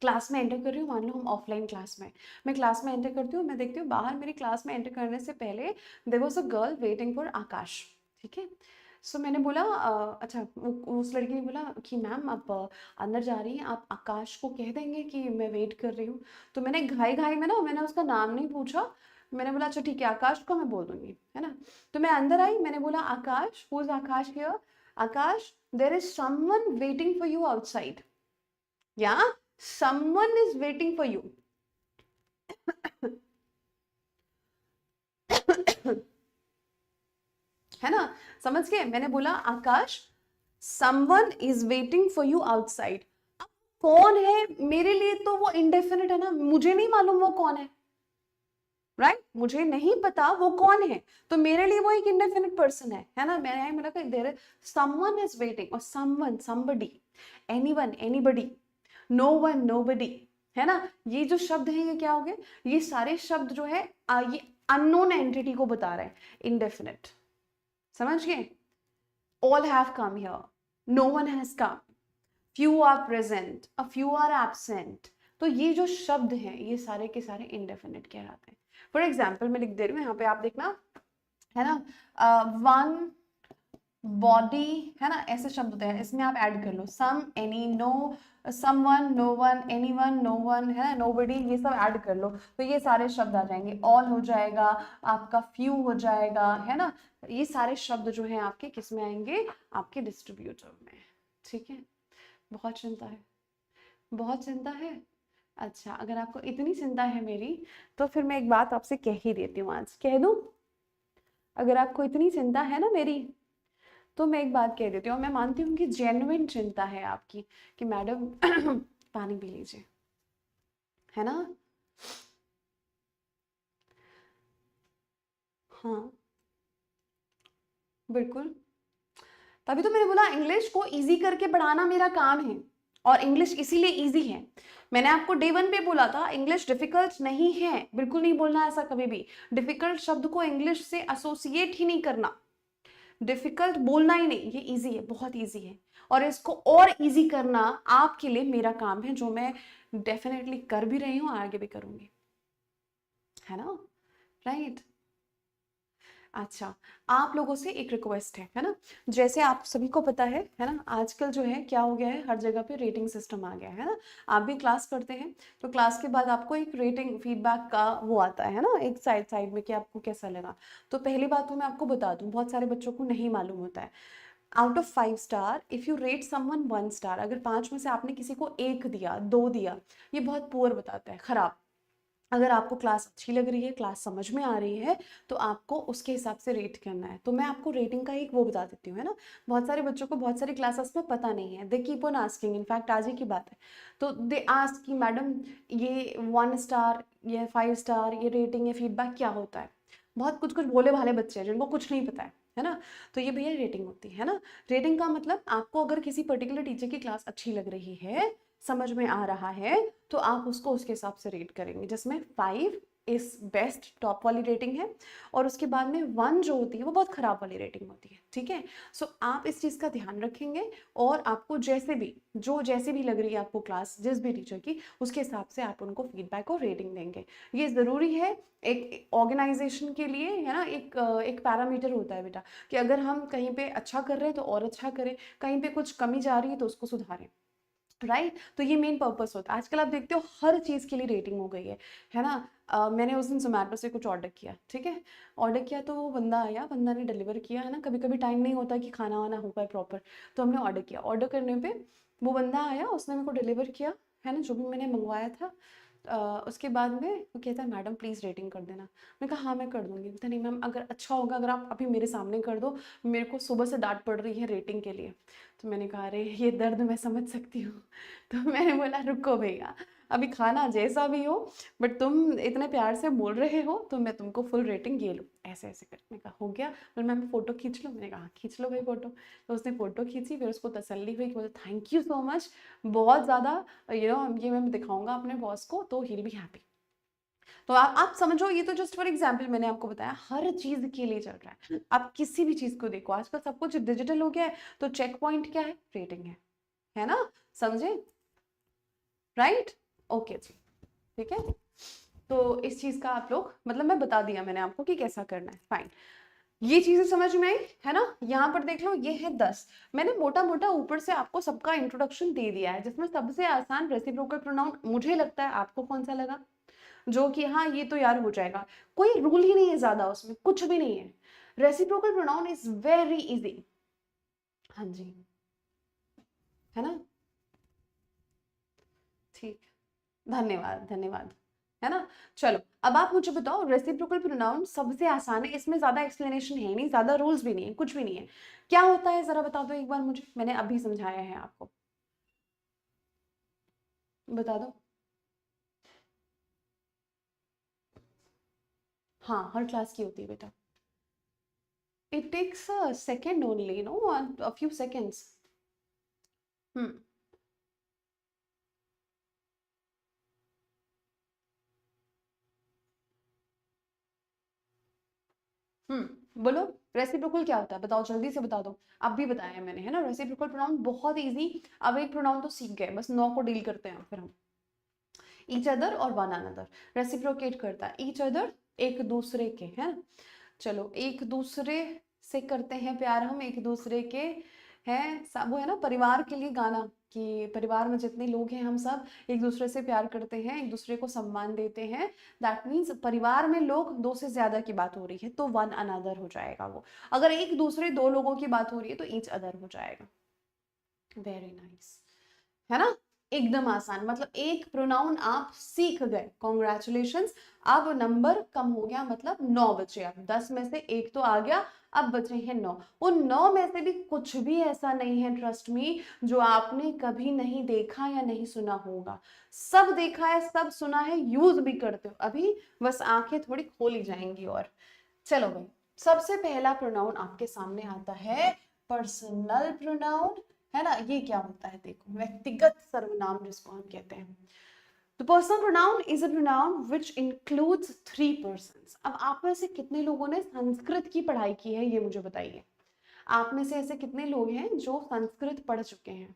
A: क्लास में एंटर कर रही हूँ, मान लो हम ऑफलाइन क्लास में, मैं क्लास में एंटर करती हूँ, मैं देखती हूँ बाहर मेरी क्लास में एंटर करने से पहले there was a girl waiting for Akash, ठीक है। सो मैंने बोला अच्छा, उस लड़की ने बोला कि मैम आप अंदर जा रही हैं, आप आकाश को कह देंगे कि मैं वेट कर रही हूँ। तो मैंने घाई घाई में ना, मैंने उसका नाम नहीं पूछा, मैंने बोला अच्छा ठीक है आकाश को मैं बोल दूंगी, है ना। तो मैं अंदर आई, मैंने बोला Akash, who is Akash here, Akash there is someone waiting for you outside, या someone is waiting for you है ना। समझ गए? मैंने बोला आकाश someone is waiting for you outside। अब कौन है मेरे लिए, तो वो indefinite है ना, मुझे नहीं मालूम वो कौन है, राइट मुझे नहीं पता वो कौन है, तो मेरे लिए वो एक indefinite person है ना। मैंने कहा देयर someone is waiting, और someone, somebody, anyone, anybody, no one, nobody, है ना। ये जो शब्द है ये क्या हो गए, ये सारे शब्द जो है ये अननोन एंटिटी को बता रहे हैं, इनडेफिनिट। समझ गए? All have come here, no one has come, few are present, a few are absent. तो ये जो शब्द हैं ये सारे के सारे इनडेफिनिट कहलाते हैं। फॉर एग्जाम्पल मैं लिख दे रही हूँ यहाँ पे, आप देखना, है ना, वन, बॉडी, है ना, ऐसे शब्द होते हैं, इसमें आप ऐड कर लो some, any, no, someone, no one, anyone, no one, है ना, नोबडी, ये सब ऐड कर लो, तो ये सारे शब्द आ जाएंगे। ऑल हो जाएगा आपका, फ्यू हो जाएगा, है ना। ये सारे शब्द जो हैं आपके किस में आएंगे, आपके डिस्ट्रीब्यूटिव में, ठीक है। बहुत चिंता है, बहुत चिंता है। अच्छा, अगर आपको इतनी चिंता है मेरी, तो फिर मैं एक बात आपसे कह ही देती हूँ, आज कह दूँ। अगर आपको इतनी चिंता है ना मेरी, तो मैं एक बात कह देती हूँ, मैं मानती हूँ कि जेन्युइन चिंता है आपकी कि मैडम पानी पी लीजिए, है ना। हाँ बिल्कुल, तभी तो मैंने बोला इंग्लिश को इजी करके पढ़ाना मेरा काम है, और इंग्लिश इसीलिए इजी है। मैंने आपको डे 1 पे बोला था इंग्लिश डिफिकल्ट नहीं है, बिल्कुल नहीं बोलना ऐसा कभी भी। डिफिकल्ट शब्द को इंग्लिश से एसोसिएट ही नहीं करना, डिफिकल्ट बोलना ही नहीं, ये इजी है, बहुत इजी है। और इसको और इजी करना आपके लिए मेरा काम है, जो मैं डेफिनेटली कर भी रही हूँ, आगे भी करूंगी, है ना, राइट। अच्छा, आप लोगों से एक रिक्वेस्ट है ना, जैसे आप सभी को पता है ना, आजकल जो है क्या हो गया है, हर जगह पे रेटिंग सिस्टम आ गया है ना। आप भी क्लास करते हैं तो क्लास के बाद आपको एक रेटिंग फीडबैक का वो आता है ना, एक साइड में कि आपको कैसा लगा। तो पहली बात तो मैं आपको बता दूं, बहुत सारे बच्चों को नहीं मालूम होता है, out of 5 star if you rate someone 1 star, अगर 5 में से आपने किसी को 1 दिया, 2 दिया, ये बहुत पुअर बताता है, खराब। अगर आपको क्लास अच्छी लग रही है, क्लास समझ में आ रही है, तो आपको उसके हिसाब से रेट करना है। तो मैं आपको रेटिंग का एक वो बता देती हूँ, है ना। बहुत सारे बच्चों को बहुत सारी क्लासेस में पता नहीं है, they keep on asking, in fact आज ही की बात है, तो दे आस्क कि मैडम ये 1 स्टार, ये 5 स्टार, ये रेटिंग, ये फीडबैक क्या होता है। बहुत कुछ कुछ भोले भाले बच्चे हैं जिनको कुछ नहीं पता है ना। तो ये भैया रेटिंग होती है ना। रेटिंग का मतलब आपको अगर किसी पर्टिकुलर टीचर की क्लास अच्छी लग रही है, समझ में आ रहा है, तो आप उसको उसके हिसाब से रेट करेंगे, जिसमें 5 इस बेस्ट टॉप वाली रेटिंग है, और उसके बाद में 1 जो होती है वो बहुत खराब वाली रेटिंग होती है, ठीक है। सो आप इस चीज़ का ध्यान रखेंगे, और आपको जैसे भी जैसी भी लग रही है आपको क्लास जिस भी टीचर की, उसके हिसाब से आप उनको फीडबैक और रेटिंग देंगे। ये ज़रूरी है एक ऑर्गेनाइजेशन के लिए, है ना। एक पैरामीटर होता है बेटा, कि अगर हम कहीं पे अच्छा कर रहे हैं तो और अच्छा करें, कहीं पे कुछ कमी जा रही है तो उसको सुधारें, राइट। तो ये मेन पर्पस होता है। आजकल आप देखते हो हर चीज़ के लिए रेटिंग हो गई है ना। मैंने उस दिन जोमेटो से कुछ ऑर्डर किया, ठीक है, ऑर्डर किया तो वो बंदा आया, बंदा ने डिलीवर किया, है ना। कभी कभी टाइम नहीं होता कि खाना वाना हो पाए प्रॉपर, तो हमने ऑर्डर किया, ऑर्डर करने पे वो बंदा आया, उसने मेरे को डिलीवर किया, है ना, जो भी मैंने मंगवाया था। उसके बाद में वो कहता है मैडम प्लीज़ रेटिंग कर देना। मैंने कहा हाँ मैं कर दूंगी। कहता नहीं मैम, अगर अच्छा होगा अगर आप अभी मेरे सामने कर दो, मेरे को सुबह से डांट पड़ रही है रेटिंग के लिए। तो मैंने कहा अरे ये दर्द मैं समझ सकती हूँ। तो मैंने बोला रुको भैया, अभी खाना जैसा भी हो, बट तुम इतने प्यार से बोल रहे हो तो मैं तुमको फुल रेटिंग ये लो, ऐसे ऐसे कर। मैंने कहा हो गया, बोले मैम फोटो खींच लो। मैंने कहा हाँ खींच लो भाई फोटो। तो उसने फोटो खींची, फिर उसको तसल्ली हुई कि बोले थैंक यू सो मच, बहुत ज़्यादा, ये मैं दिखाऊंगा अपने बॉस को तो ही विल बी हैप्पी। तो आप समझो, ये तो जस्ट फॉर एग्जाम्पल मैंने आपको बताया, हर चीज के लिए चल रहा है। आप किसी भी चीज को देखो, आजकल सब कुछ डिजिटल हो गया है, तो चेक पॉइंट क्या है, रेटिंग है ना, समझे, राइट। ओके जी, ठीक है। तो इस चीज का आप लोग, मतलब मैं बता दिया मैंने आपको कि कैसा करना है, फाइन। ये चीजें समझ में आई, है ना। यहाँ पर देख लो, ये है 10। मैंने मोटा मोटा ऊपर से आपको सबका इंट्रोडक्शन दे दिया है, जिसमें सबसे आसान रेसिप्रोकल प्रोनाउन मुझे लगता है। आपको कौन सा लगा, जो कि हाँ ये तो यार हो जाएगा, कोई रूल ही नहीं है ज्यादा, उसमें कुछ भी नहीं है। Reciprocal pronoun is very easy, हाँ जी, है ना, ठीक, धन्यवाद धन्यवाद, है ना। चलो अब आप मुझे बताओ, रेसिप्रोकल प्रोनाउन सबसे आसान है, इसमें ज्यादा एक्सप्लेनेशन है नहीं, ज्यादा रूल्स भी नहीं है, कुछ भी नहीं है। क्या होता है जरा बता दो एक बार मुझे, मैंने अभी समझाया है आपको, बता दो। हाँ हर क्लास की होती है बेटा। It takes a second only, no, a few seconds. हम्म बोलो, रेसिप्रोकल क्या होता है बताओ, जल्दी से बता दो। अब भी बताया है मैंने, है ना। रेसिप्रोकल प्रोनाउन बहुत इजी, अब एक प्रोनाउन तो सीख गए, बस 9 को डील करते हैं फिर हम। ईच अदर और वन अनदर, रेसिप्रोकेट करता है ईच अदर, एक दूसरे के, है ना। चलो एक दूसरे से करते हैं प्यार हम, एक दूसरे के हैं सब, वो है ना परिवार के लिए गाना, कि परिवार में जितने लोग हैं हम सब एक दूसरे से प्यार करते हैं, एक दूसरे को सम्मान देते हैं। दैट मीन्स परिवार में लोग 2 से ज्यादा की बात हो रही है तो वन अनदर हो जाएगा वो। अगर एक दूसरे 2 लोगों की बात हो रही है तो ईच अदर हो जाएगा। वेरी नाइस, है ना, एकदम आसान। मतलब एक प्रोनाउन आप सीख गए, कॉन्ग्रेचुलेशंस। अब नंबर कम हो गया, मतलब 9 बचे, अब 10 में से एक तो आ गया, अब बचे हैं 9। उन 9 में से भी कुछ भी ऐसा नहीं है, ट्रस्ट मी, जो आपने कभी नहीं देखा या नहीं सुना होगा। सब देखा है, सब सुना है, यूज भी करते हो, अभी बस आंखें थोड़ी खोली जाएंगी। और चलो भाई, सबसे पहला प्रोनाउन आपके सामने आता है पर्सनल प्रोनाउन,
B: है ना, ये क्या होता है देखो, व्यक्तिगत सर्वनाम जिसको हम कहते हैं। The personal pronoun is a pronoun which includes three persons. अब आप में से कितने लोगों ने संस्कृत की पढ़ाई की है, ये मुझे बताइए। आप में से ऐसे कितने लोग हैं जो संस्कृत पढ़ चुके हैं?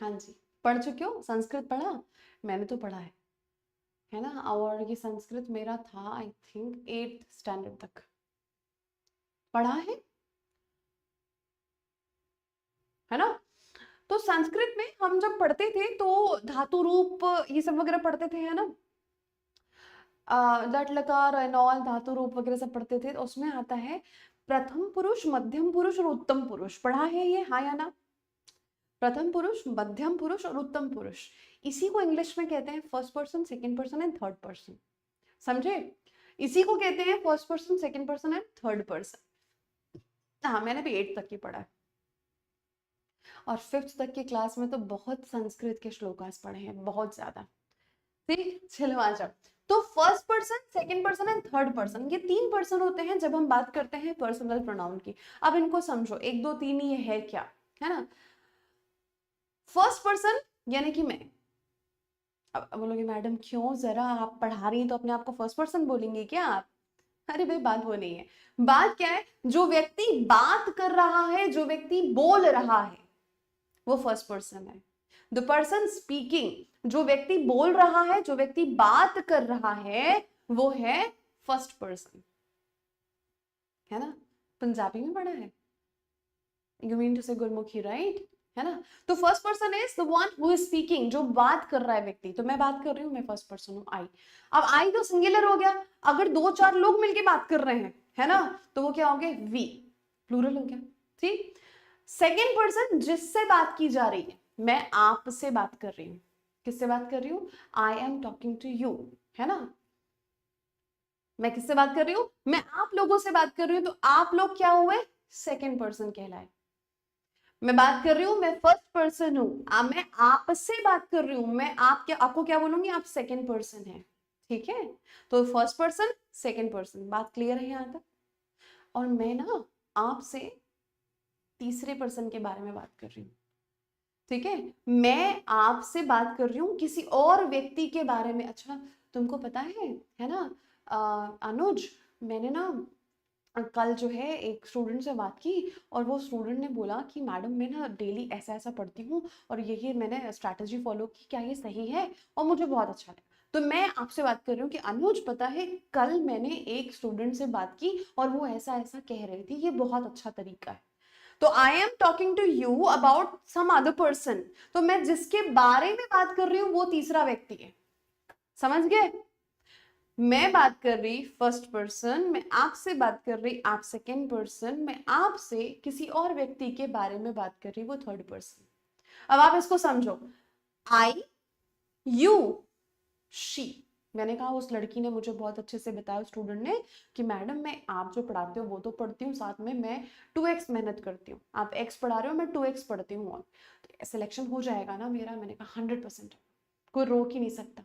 B: हाँ जी, पढ़ चुके हो, संस्कृत पढ़ा? मैंने तो पढ़ा है ना, और ये संस्कृत मेरा था आई थिंक 8th स्टैंडर्ड तक पढ़ा है ना। तो संस्कृत में हम जब पढ़ते थे तो धातु रूप ये सब वगैरह पढ़ते थे, है ना, लट लकार एंड ऑल धातु रूप वगैरह सब पढ़ते थे, तो उसमें आता है प्रथम पुरुष, मध्यम पुरुष और उत्तम पुरुष। पढ़ा है ये, हाँ या ना? प्रथम पुरुष, मध्यम पुरुष और उत्तम पुरुष, इसी को इंग्लिश में कहते हैं first person, second person and third person. समझे? इसी को कहते हैं first person, second person and third person. हाँ, मैंने भी 8th तक ही पढ़ा है, और 5th तक की क्लास में तो बहुत संस्कृत के श्लोकास पढ़े हैं, बहुत ज्यादा। ठीक, चलो आ जाओ। तो first person, second person and third person, ये 3 पर्सन होते हैं जब हम बात करते हैं पर्सनल प्रोनाउन की। अब इनको समझो, 1 2 3 ये है क्या, है ना। फर्स्ट पर्सन यानी कि मैं। अब बोलोगे मैडम क्यों, जरा आप पढ़ा रही हैं तो अपने आप को फर्स्ट पर्सन बोलेंगे क्या आप? अरे भाई, बात वो नहीं है। बात क्या है, जो व्यक्ति बात कर रहा है, जो व्यक्ति बोल रहा है, वो फर्स्ट पर्सन है। द पर्सन स्पीकिंग, जो व्यक्ति बोल रहा है, जो व्यक्ति बात कर रहा है, वो है फर्स्ट पर्सन, है ना। पंजाबी में पढ़ा है, यू मीन टू से गुरमुखी, राइट, है ना। तो first person is the one who is speaking, जो बात कर रहा है व्यक्ति। तो मैं बात कर रही हूँ, मैं फर्स्ट पर्सन हूँ, आई। अब आई तो सिंगुलर हो गया, अगर 2 4 लोग मिलके बात कर रहे हैं, है ना, तो वो क्या हो गए, वी, प्लूरल हो गया। ठीक। सेकेंड पर्सन जिससे बात की जा रही है, मैं आपसे बात कर रही हूँ। किससे बात कर रही हूँ? I am talking to you, है ना। मैं किससे बात कर रही हूँ? मैं आप लोगों से बात कर रही हूँ, तो आप लोग क्या हुए? सेकेंड पर्सन कहलाए। मैं बात कर रही हूँ, मैं फर्स्ट पर्सन हूं, मैं आपसे बात कर रही हूँ, मैं आपको क्या बोलूंगी? आप सेकेंड पर्सन है। ठीक है, तो फर्स्ट पर्सन, सेकेंड पर्सन, बात क्लियर है यहां तक? और मैं ना आपसे तीसरे पर्सन के बारे में बात कर रही हूँ। ठीक है, मैं आपसे बात कर रही हूँ किसी और व्यक्ति के बारे में। अच्छा, तुमको पता है ना, अनुज, मैंने ना कल जो है एक स्टूडेंट से बात की, और वो स्टूडेंट ने बोला कि मैडम मैं ना डेली ऐसा ऐसा पढ़ती हूँ, और ये मैंने स्ट्रैटेजी फॉलो की, क्या ये सही है? और मुझे बहुत अच्छा लगा। तो मैं आपसे बात कर रही हूँ कि अनुज, पता है कल मैंने एक स्टूडेंट से बात की और वो ऐसा ऐसा कह रही थी, ये बहुत अच्छा तरीका है। तो I am talking to you about some other person. तो मैं जिसके बारे में बात कर रही हूँ वो तीसरा व्यक्ति है। समझ गए? मैं बात कर रही फर्स्ट पर्सन, मैं आपसे बात कर रही आप सेकेंड पर्सन, मैं आपसे किसी और व्यक्ति के बारे में बात कर रही वो थर्ड पर्सन। अब आप इसको समझो, आई, यू, शी। मैंने कहा, उस लड़की ने मुझे बहुत अच्छे से बताया, स्टूडेंट ने, कि मैडम मैं आप जो पढ़ाते हो वो तो पढ़ती हूँ, साथ में मैं 2x मेहनत करती हूँ। आप x पढ़ा रहे हो, मैं 2x पढ़ती हूँ, और तो सिलेक्शन हो जाएगा ना मेरा? मैंने कहा 100%, कोई रोक ही नहीं सकता,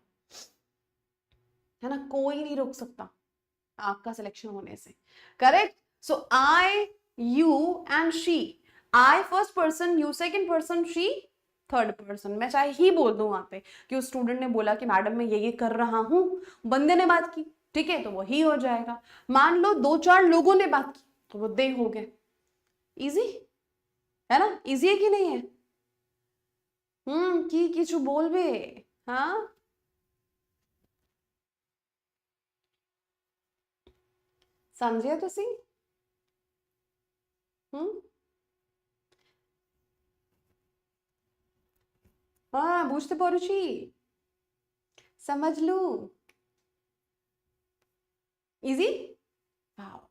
B: है ना, कोई नहीं रोक सकता आपका सिलेक्शन होने से। Correct? So I, you and she. I first person, you second person, she third person. मैं चाहे ही बोल दूं वहां पे कि उस स्टूडेंट ने बोला कि मैडम मैं ये कर रहा हूं, बंदे ने बात की, ठीक है, तो वो ही हो जाएगा। मान लो 2 4 लोगों ने बात की, तो वो दे हो गए। इजी है ना, इजी है कि नहीं है? की किछु बोलबे? हाँ, समझे तुसी? हम्म हाँ, বুঝতে পারছি, समझ लू। इजी। हाँ,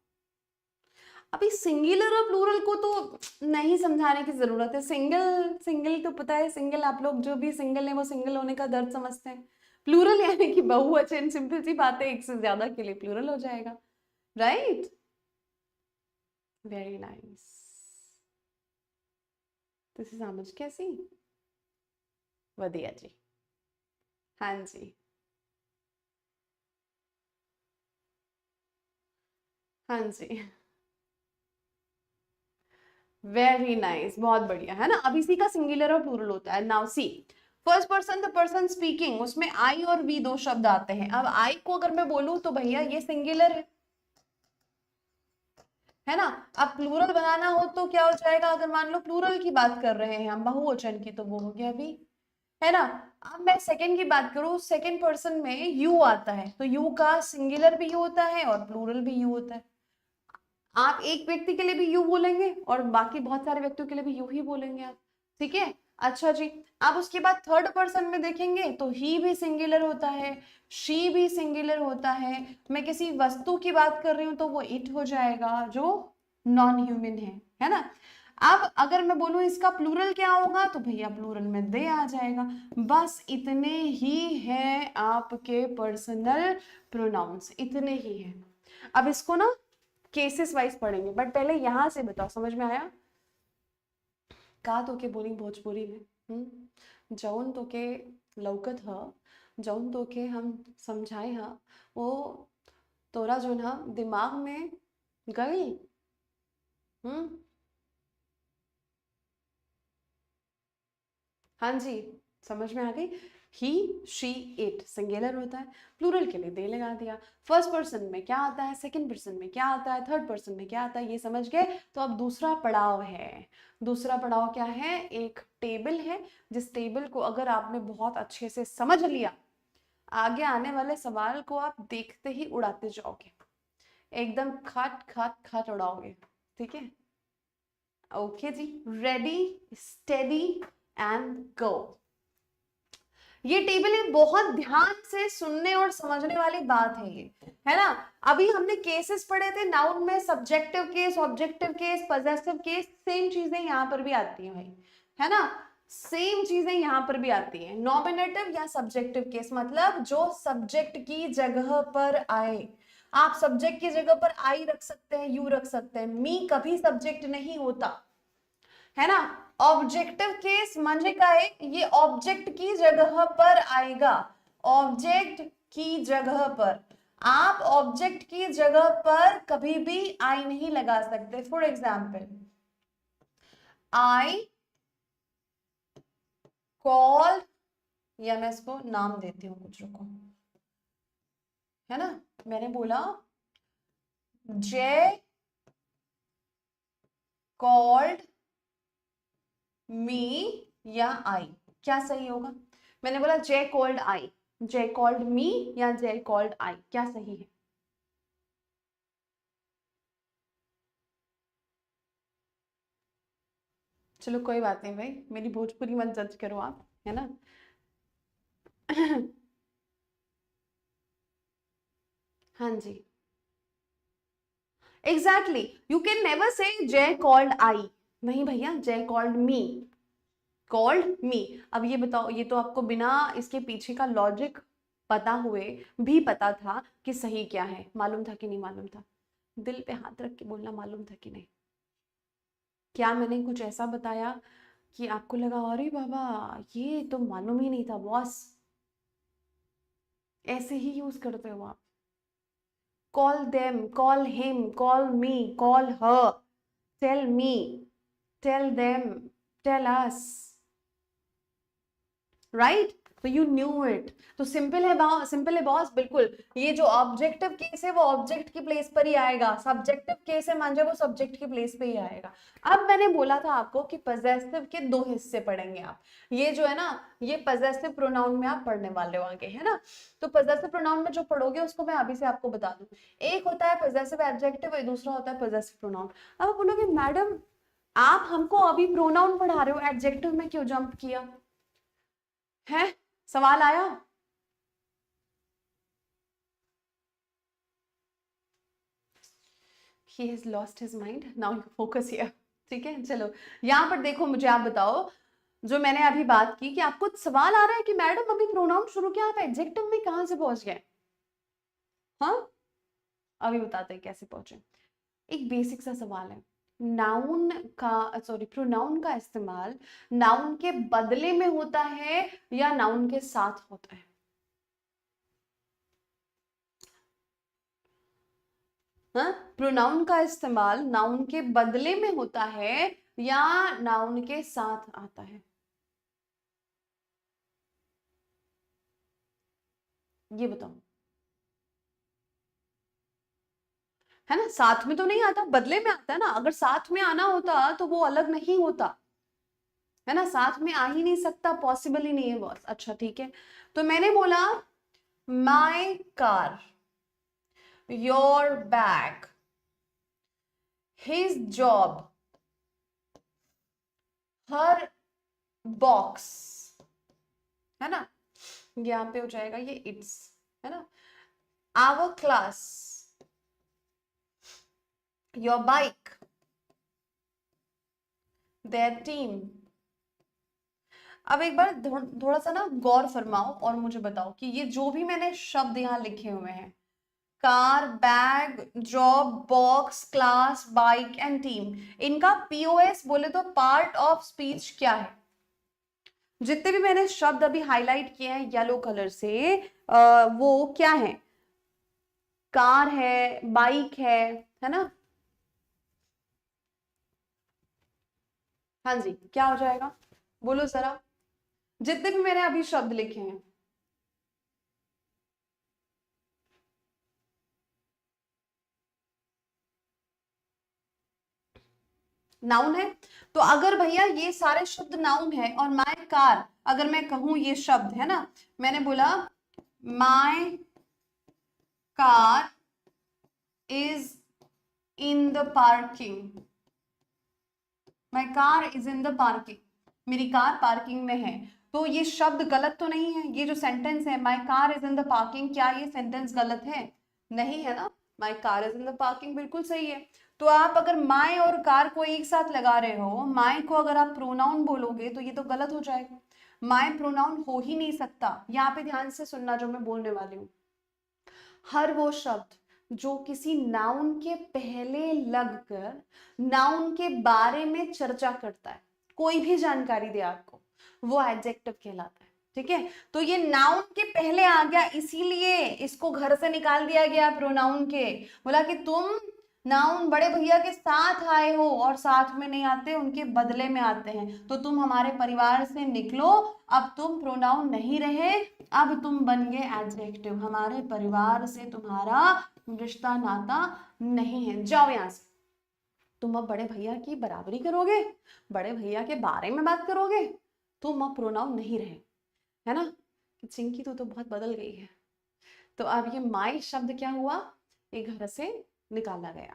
B: अभी सिंगुलर और प्लूरल को तो नहीं समझाने की जरूरत है। सिंगल सिंगल तो पता है, सिंगल आप लोग जो भी सिंगल है वो सिंगल होने का दर्द समझते हैं। प्लूरल यानी कि बहुवचन, सिंपल सी बात है, एक से ज्यादा के लिए प्लूरल हो जाएगा, राइट। वेरी नाइस, तुसी समझ कैसी? वधिया जी। हाँ जी, हाँ जी। वेरी नाइस, बहुत बढ़िया, है ना। अब इसी का सिंगुलर और प्लूरल होता है। Now see, first person the person speaking, उसमें आई और वी दो शब्द आते हैं। अब आई को अगर मैं बोलूं तो भैया ये सिंगुलर है ना। अब प्लूरल बनाना हो तो क्या हो जाएगा, अगर मान लो प्लूरल की बात कर रहे हैं हम, बहुवचन की, तो वो हो गया भी, है ना। अब मैं सेकंड की बात करूं, सेकंड पर्सन में यू आता है, तो यू का सिंगुलर भी यू होता है और प्लूरल भी यू होता है। आप एक व्यक्ति के लिए भी यू बोलेंगे और बाकी बहुत सारे व्यक्तियों के लिए भी यू ही बोलेंगे आप, ठीक है। अच्छा जी, अब उसके बाद थर्ड पर्सन में देखेंगे तो ही भी सिंगुलर होता है, शी भी सिंगुलर होता है। मैं किसी वस्तु की बात कर रही हूं तो वो इट हो जाएगा जो नॉन ह्यूमन है ना। अब अगर मैं बोलूं इसका प्लूरल क्या होगा, तो भैया प्लूरल में दे आ जाएगा। बस इतने ही है आपके पर्सनल प्रोनाउंस, इतने ही है। अब इसको ना केसेस वाइज पढ़ेंगे, बट पहले यहां से बताओ, समझ में आया। का तो के बोली भोजपुरी में, जौन तो के लौकत ह, जौन तो के हम समझाए ह, वो तोरा जो ना दिमाग में गई। हम्म, हाँ जी, समझ में आ गई। ही, शी, इट सिंगुलर होता है, प्लूरल के लिए दे लगा दिया। फर्स्ट पर्सन में क्या आता है, सेकंड पर्सन में क्या आता है, थर्ड पर्सन में क्या आता है, ये समझ गए। तो अब दूसरा पड़ाव है। दूसरा पड़ाव क्या है, एक टेबल है, जिस टेबल को अगर आपने बहुत अच्छे से समझ लिया, आगे आने वाले सवाल को आप देखते ही उड़ाते जाओगे, एकदम खाट खाट खाट उड़ाओगे, ठीक है। ओके जी, रेडी, स्टेडी एंड गो। ये टेबल है, बहुत ध्यान से सुनने और समझने वाली बात है ये, है ना। अभी हमने केसेस पढ़े थे, नाउन में subjective case, objective case, possessive case, same चीजें यहाँ पर भी आती हैं भाई, है ना। सेम चीजें यहाँ पर भी आती हैं। नॉमिनेटिव या सब्जेक्टिव केस मतलब जो सब्जेक्ट की जगह पर आए। आप सब्जेक्ट की जगह पर आई रख सकते हैं, यू रख सकते हैं। मी कभी सब्जेक्ट नहीं होता, है ना। ऑब्जेक्टिव केस म्हणजे काय, ये ऑब्जेक्ट की जगह पर आएगा, ऑब्जेक्ट की जगह पर। आप ऑब्जेक्ट की जगह पर कभी भी आई नहीं लगा सकते। फॉर एग्जाम्पल, आई कॉल, या मैं इसको नाम देती हूँ कुछ, रुको, है ना। मैंने बोला जय कॉल्ड मी या आई, क्या सही होगा। मैंने बोला जय कॉल्ड आई, जय कॉल्ड मी या जय कॉल्ड आई, क्या सही है। चलो कोई बात नहीं भाई, मेरी भोजपुरी मत जज करो आप, है ना। हाँ जी, exactly, you can never say Jay called I, नहीं भैया, जय कॉल्ड मी, कॉल्ड मी। अब ये बताओ, ये तो आपको बिना इसके पीछे का लॉजिक पता हुए भी पता था कि सही क्या है, मालूम था कि नहीं मालूम था। दिल पे हाथ रख के बोलना, मालूम था कि नहीं। क्या मैंने कुछ ऐसा बताया कि आपको लगा अरे बाबा ये तो मालूम ही नहीं था बॉस, ऐसे ही यूज करते हो आप। Call them, call him, call me, call her, tell me, tell them, tell us, right. तो यू न्यू इट। तो सिंपल है बॉस, सिंपल है बॉस, बिल्कुल। ये जो ऑब्जेक्टिव केस है वो ऑब्जेक्ट की प्लेस पर ही आएगा, सब्जेक्टिव केस है मांझा वो सब्जेक्ट की प्लेस पे ही आएगा। अब मैंने बोला था आपको कि पजेसिव के दो हिस्से पढ़ेंगे आप, ये जो है ना, ये पजेसिव प्रोनाउन में आप पढ़ने वाले हो आगे, है ना। तो पजेसिव प्रोनाउन में जो पढ़ोगे उसको मैं अभी से आपको बता दूं। एक होता है पजेसिव एडजेक्टिव और दूसरा होता है पजेसिव प्रोनाउन। अब आप बोलोगे मैडम आप हमको अभी प्रोनाउन पढ़ा रहे हो, एडजेक्टिव में क्यों जंप किया है, सवाल आया। He has lost his mind, now you focus here, ठीक है। चलो यहाँ पर देखो, मुझे आप बताओ, जो मैंने अभी बात की कि आपको सवाल आ रहा है कि मैडम अभी प्रोनाउन शुरू किया, आप एडजेक्टिव में कहां से पहुंच गए। हाँ, अभी बताते हैं कैसे पहुंचे। एक बेसिक सा सवाल है, नाउन का, सॉरी, प्रोनाउन का इस्तेमाल नाउन के बदले में होता है या नाउन के साथ होता है। हाँ, प्रोनाउन का इस्तेमाल नाउन के बदले में होता है या नाउन के साथ आता है? ये बताओ, है ना? साथ में तो नहीं आता, बदले में आता है ना। अगर साथ में आना होता तो वो अलग नहीं होता, है ना? साथ में आ ही नहीं सकता, पॉसिबल ही नहीं है बॉस। अच्छा ठीक है, तो मैंने बोला my car, your bag, his job, her box, है ना? यहाँ पे हो जाएगा ये इट्स, है ना? Our class, your bike, their team. अब एक बार थोड़ा सा ना गौर फरमाओ और मुझे बताओ कि ये जो भी मैंने शब्द यहाँ लिखे हुए हैं, car, bag, job, box, class, bike and team, इनका पीओएस बोले तो पार्ट ऑफ स्पीच क्या है? जितने भी मैंने शब्द अभी हाईलाइट किए हैं येलो कलर से, वो क्या है? कार है, बाइक है ना? हाँ जी, क्या हो जाएगा बोलो जरा, जितने भी मैंने अभी शब्द लिखे हैं। नाउन है, तो अगर भैया ये सारे शब्द नाउन है और माय कार, अगर मैं कहूं ये शब्द है ना, मैंने बोला my car is in the parking, my car is in the parking, मेरी कार पार्किंग में है, तो ये शब्द गलत तो नहीं है? ये जो सेंटेंस है my car is in the parking, क्या ये सेंटेंस गलत है? नहीं है ना, my car is in the parking बिल्कुल सही है। तो आप अगर माय और कार को एक साथ लगा रहे हो, माय को अगर आप प्रोनाउन बोलोगे तो ये तो गलत हो जाएगा, माय प्रोनाउन हो ही नहीं सकता। यहाँ पे ध्यान से सुनना जो मैं बोलने वाली हूँ, हर वो शब्द जो किसी नाउन के पहले लगकर नाउन के बारे में चर्चा करता है, कोई भी जानकारी दे आपको, वो एडजेक्टिव कहलाता है। ठीक है, तो ये नाउन के पहले आ गया, इसीलिए इसको घर से निकाल दिया गया प्रोनाउन के। बोला कि तुम नाउन बड़े भैया के साथ आए हो और साथ में नहीं आते, उनके बदले में आते हैं, तो तुम हमारे परिवार से निकलो, अब तुम प्रोनाउन नहीं रहे, अब तुम बन गए एडजेक्टिव, हमारे परिवार से तुम्हारा रिश्ता नाता नहीं है, जाओ यहां से। तुम अब बड़े भैया की बराबरी करोगे, बड़े भैया के बारे में बात करोगे, तुम अब प्रोनाउन नहीं रहे, है ना? चिंकी तो बहुत बदल गई है। तो अब ये माई शब्द क्या हुआ, ये घर से निकाला गया।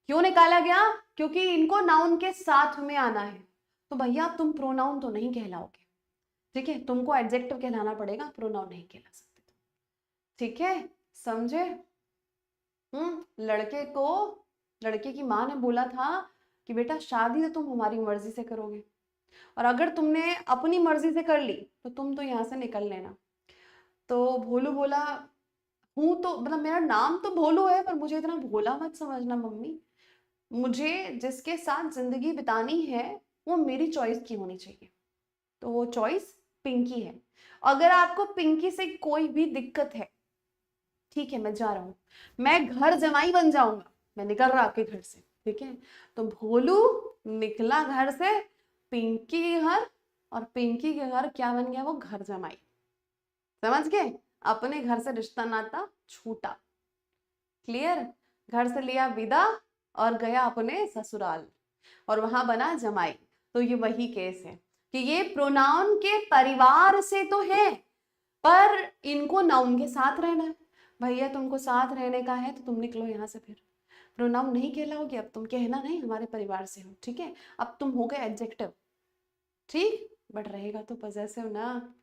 B: क्यों निकाला गया? क्योंकि इनको नाउन के साथ में आना है, तो भैया तुम प्रोनाउन तो नहीं कहलाओगे, ठीक है? तुमको एडजेक्टिव कहलाना पड़ेगा, प्रोनाउन नहीं कहला सकते तुम, ठीक है? समझे? लड़के को, लड़के की माँ ने बोला था कि बेटा शादी तो तुम हमारी मर्जी से करोगे, और अगर तुमने अपनी मर्जी से कर ली तो तुम तो यहाँ से निकल लेना। तो भोलू बोला हूँ, तो मतलब मेरा नाम तो भोलू है, पर मुझे इतना भोला मत समझना मम्मी, मुझे जिसके साथ जिंदगी बितानी है वो मेरी चॉइस की होनी चाहिए, तो वो चॉइस पिंकी है। अगर आपको पिंकी से कोई भी दिक्कत है, ठीक है, मैं जा रहा हूँ, मैं घर जमाई बन जाऊंगा, मैं निकल रहा आपके घर से, ठीक है? तो भोलू निकला घर से पिंकी के घर, और पिंकी के घर क्या बन गया, वो घर जमाई। समझ गए? अपने घर से रिश्ता नाता छूटा, क्लियर? घर से लिया विदा और गया अपने ससुराल, और वहां बना जमाई। तो ये वही केस है कि ये प्रोनाउन के परिवार से तो है, पर इनको नाउन के साथ रहना है। भैया तुमको साथ रहने का है तो तुम निकलो यहाँ से, फिर प्रोनाउन नहीं कहलाओगे, अब तुम कहना नहीं हमारे परिवार से हो, ठीक है? अब तुम हो गए एडजेक्टिव, ठीक? बट रहेगा तो पजेसिव ना,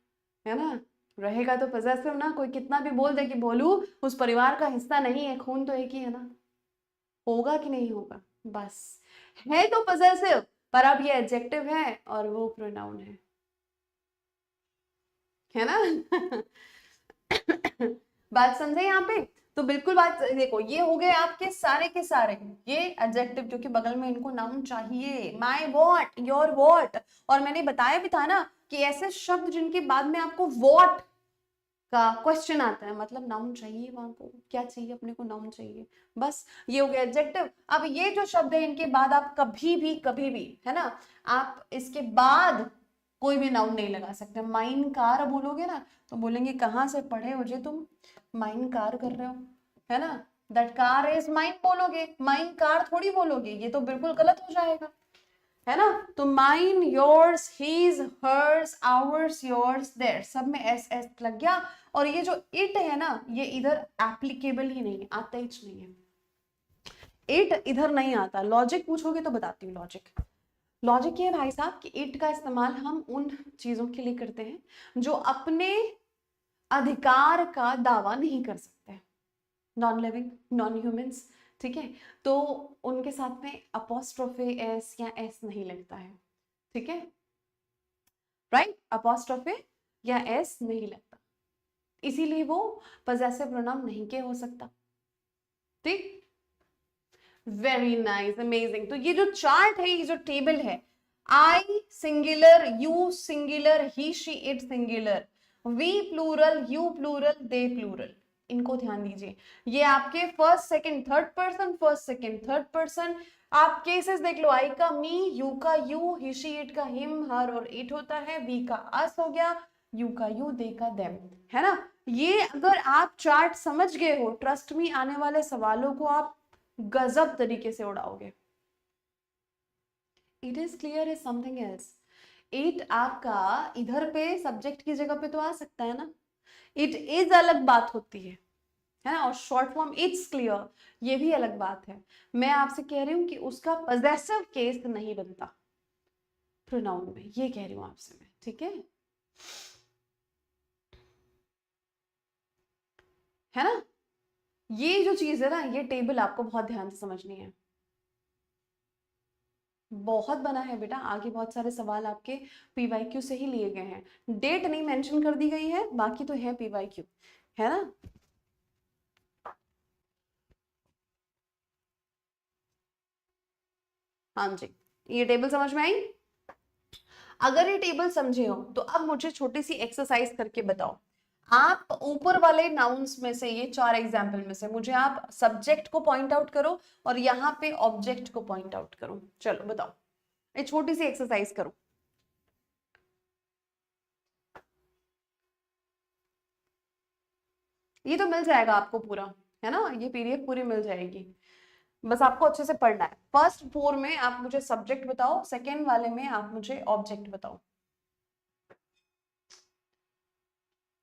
B: है ना? रहेगा तो पजेसिव ना, कोई कितना भी बोल दे कि भोलू उस परिवार का हिस्सा नहीं है, खून तो एक ही है ना, होगा कि नहीं होगा? बस है तो पजेसिव, पर अब ये एडजेक्टिव है और वो प्रोनाउन है ना? बात समझे यहाँ पे? तो बिल्कुल बात देखो, ये हो गए आपके सारे के सारे ये एडजेक्टिव, क्योंकि बगल में इनको नाउन चाहिए, माय व्हाट, योर व्हाट। और मैंने बताया भी था ना कि ऐसे शब्द जिनके बाद में आपको व्हाट का क्वेश्चन आता है, मतलब नाउन चाहिए वहां को, क्या चाहिए अपने को, नाउन चाहिए, बस ये हो गया एडजेक्टिव। अब ये जो शब्द है इनके बाद आप कभी भी है ना, आप इसके बाद कोई भी नाउन नहीं लगा सकते। माइन कार बोलोगे ना तो बोलेंगे कहाँ से पढ़े हो जे तुम, माइन कार कर रहे हो, है ना, दैट कार इज माइन बोलोगे, माइन कार थोड़ी बोलोगे, ये तो बिल्कुल गलत हो जाएगा, है ना। तो mine, yours, his, hers, ours, yours, their, सब में एस एस लग गया। और ये जो इट है ना, ये इधर एप्लीकेबल ही नहीं है, आता ही नहीं है, इट इधर नहीं आता। लॉजिक पूछोगे तो बताती हूँ लॉजिक। लॉजिक ये है भाई साहब कि इट का इस्तेमाल हम उन चीजों के लिए करते हैं जो अपने अधिकार का दावा नहीं कर सकते, नॉन लिविंग, नॉन ह्यूमंस, ठीक है। तो उनके साथ में अपोस्ट्रोफे एस या एस नहीं लगता है, ठीक है, राइट, अपोस्ट्रोफे या एस नहीं लगता, इसीलिए वो पजेसिव प्रोनाउन नहीं के हो सकता, ठीक। Very nice, amazing. तो ये जो चार्ट है, ये जो टेबल है, I singular, you singular, he she it singular, we plural, you plural, they plural, इनको ध्यान दीजिए। ये आपके first second third person, first second third person. आप केसेस देख लो, आई का मी, यू का यू, ही शी इट का हिम, हर और इट होता है, वी का अस हो गया, यू का यू, दे का देम, है ना। ये अगर आप चार्ट समझ गए हो, ट्रस्ट मी, आने वाले सवालों को आप गजब तरीके से उड़ाओगे। It is clear is something else. It आपका इधर पे सब्जेक्ट की जगह पे तो आ सकता है ना, इट इज अलग बात होती है ना, और शॉर्ट फॉर्म इट्स क्लियर ये भी अलग बात है। मैं आपसे कह रही हूं कि उसका पजेसिव केस नहीं बनता प्रोनाउन में, ये कह रही हूं आपसे मैं, ठीक है ना। ये जो चीज है ना, ये टेबल आपको बहुत ध्यान से समझनी है, बहुत बना है बेटा, आगे बहुत सारे सवाल आपके पीवाईक्यू से ही लिए गए हैं। डेट नहीं मेंशन कर दी गई है, बाकी तो है पीवाईक्यू, है ना। हाँ जी, ये टेबल समझ में आई। अगर ये टेबल समझे हो तो अब मुझे छोटी सी एक्सरसाइज करके बताओ। आप ऊपर वाले नाउन्स में से, ये 4 एग्जाम्पल में से मुझे आप सब्जेक्ट को पॉइंट आउट करो और यहाँ पे ऑब्जेक्ट को पॉइंट आउट करो। चलो बताओ, ये छोटी सी एक्सरसाइज करो। ये तो मिल जाएगा आपको पूरा, है ना, ये पीडीएफ पूरी मिल जाएगी, बस आपको अच्छे से पढ़ना है। फर्स्ट 4 में आप मुझे सब्जेक्ट बताओ, सेकेंड वाले में आप मुझे ऑब्जेक्ट बताओ।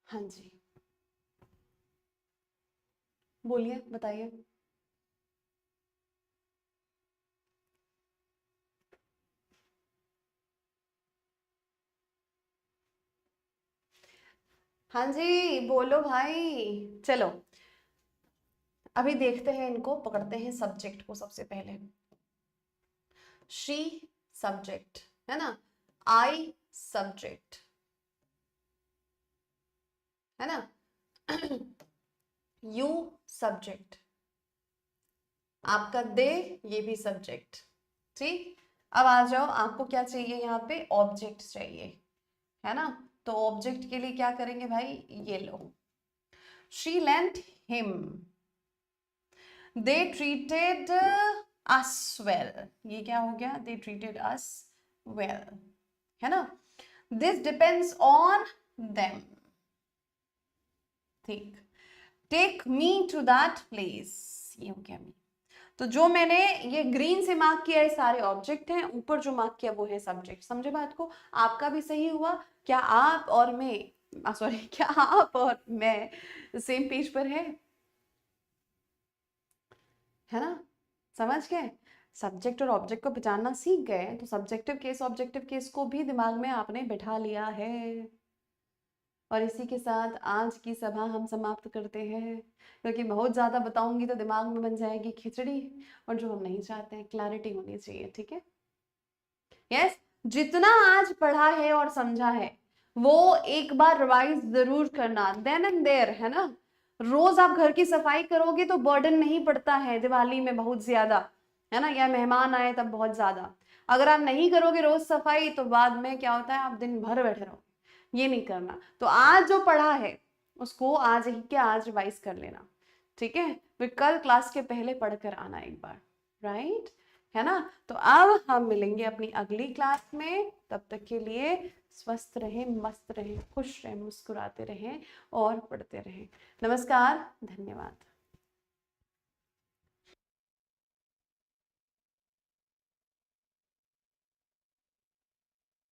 B: हाँ जी, बोलिए, बताइए। हाँ जी, बोलो भाई। चलो अभी देखते हैं, इनको पकड़ते हैं सब्जेक्ट को सबसे पहले। शी सब्जेक्ट है ना, आई सब्जेक्ट है ना, यू सब्जेक्ट, आपका दे ये भी सब्जेक्ट, ठीक। अब आ जाओ, आपको क्या चाहिए, यहाँ पे ऑब्जेक्ट चाहिए, है ना। तो ऑब्जेक्ट के लिए क्या करेंगे भाई, ये लो, she lent him, they treated us well, ये क्या हो गया, दे ट्रीटेड अस वेल, है ना। दिस डिपेंड्स ऑन देम, ठीक। Take me to that place, ये हो गया मी। तो जो मैंने ये ग्रीन से मार्क किया है सारे ऑब्जेक्ट हैं, ऊपर जो मार्क किया वो है सब्जेक्ट। समझे बात को, आपका भी सही हुआ। क्या आप और मैं, सॉरी, क्या आप और मैं सेम पेज पर है ना, समझ गए। सब्जेक्ट और ऑब्जेक्ट को पहचानना सीख गए तो सब्जेक्टिव केस ऑब्जेक्टिव केस को भी दिमाग में आपने बैठा लिया है। और इसी के साथ आज की सभा हम समाप्त करते हैं, क्योंकि बहुत ज़्यादा बताऊंगी तो दिमाग में बन जाएगी खिचड़ी, और जो हम नहीं चाहते हैं, क्लैरिटी होनी चाहिए, ठीक है। यस, जितना आज पढ़ा है और समझा है वो एक बार रिवाइज जरूर करना, देन एंड देयर, है ना। रोज आप घर की सफाई करोगे तो बर्डन नहीं पड़ता है दिवाली में बहुत ज्यादा, है ना, या मेहमान आए तब बहुत ज्यादा। अगर आप नहीं करोगे रोज सफाई तो बाद में क्या होता है, आप दिन भर बैठे रहोगे, ये नहीं करना। तो आज जो पढ़ा है उसको आज ही के आज रिवाइज कर लेना, ठीक है, फिर कल क्लास के पहले पढ़कर आना एक बार, राइट, है ना। तो अब हम मिलेंगे अपनी अगली क्लास में, तब तक के लिए स्वस्थ रहें, मस्त रहें, खुश रहें, मुस्कुराते रहें और पढ़ते रहें। नमस्कार, धन्यवाद।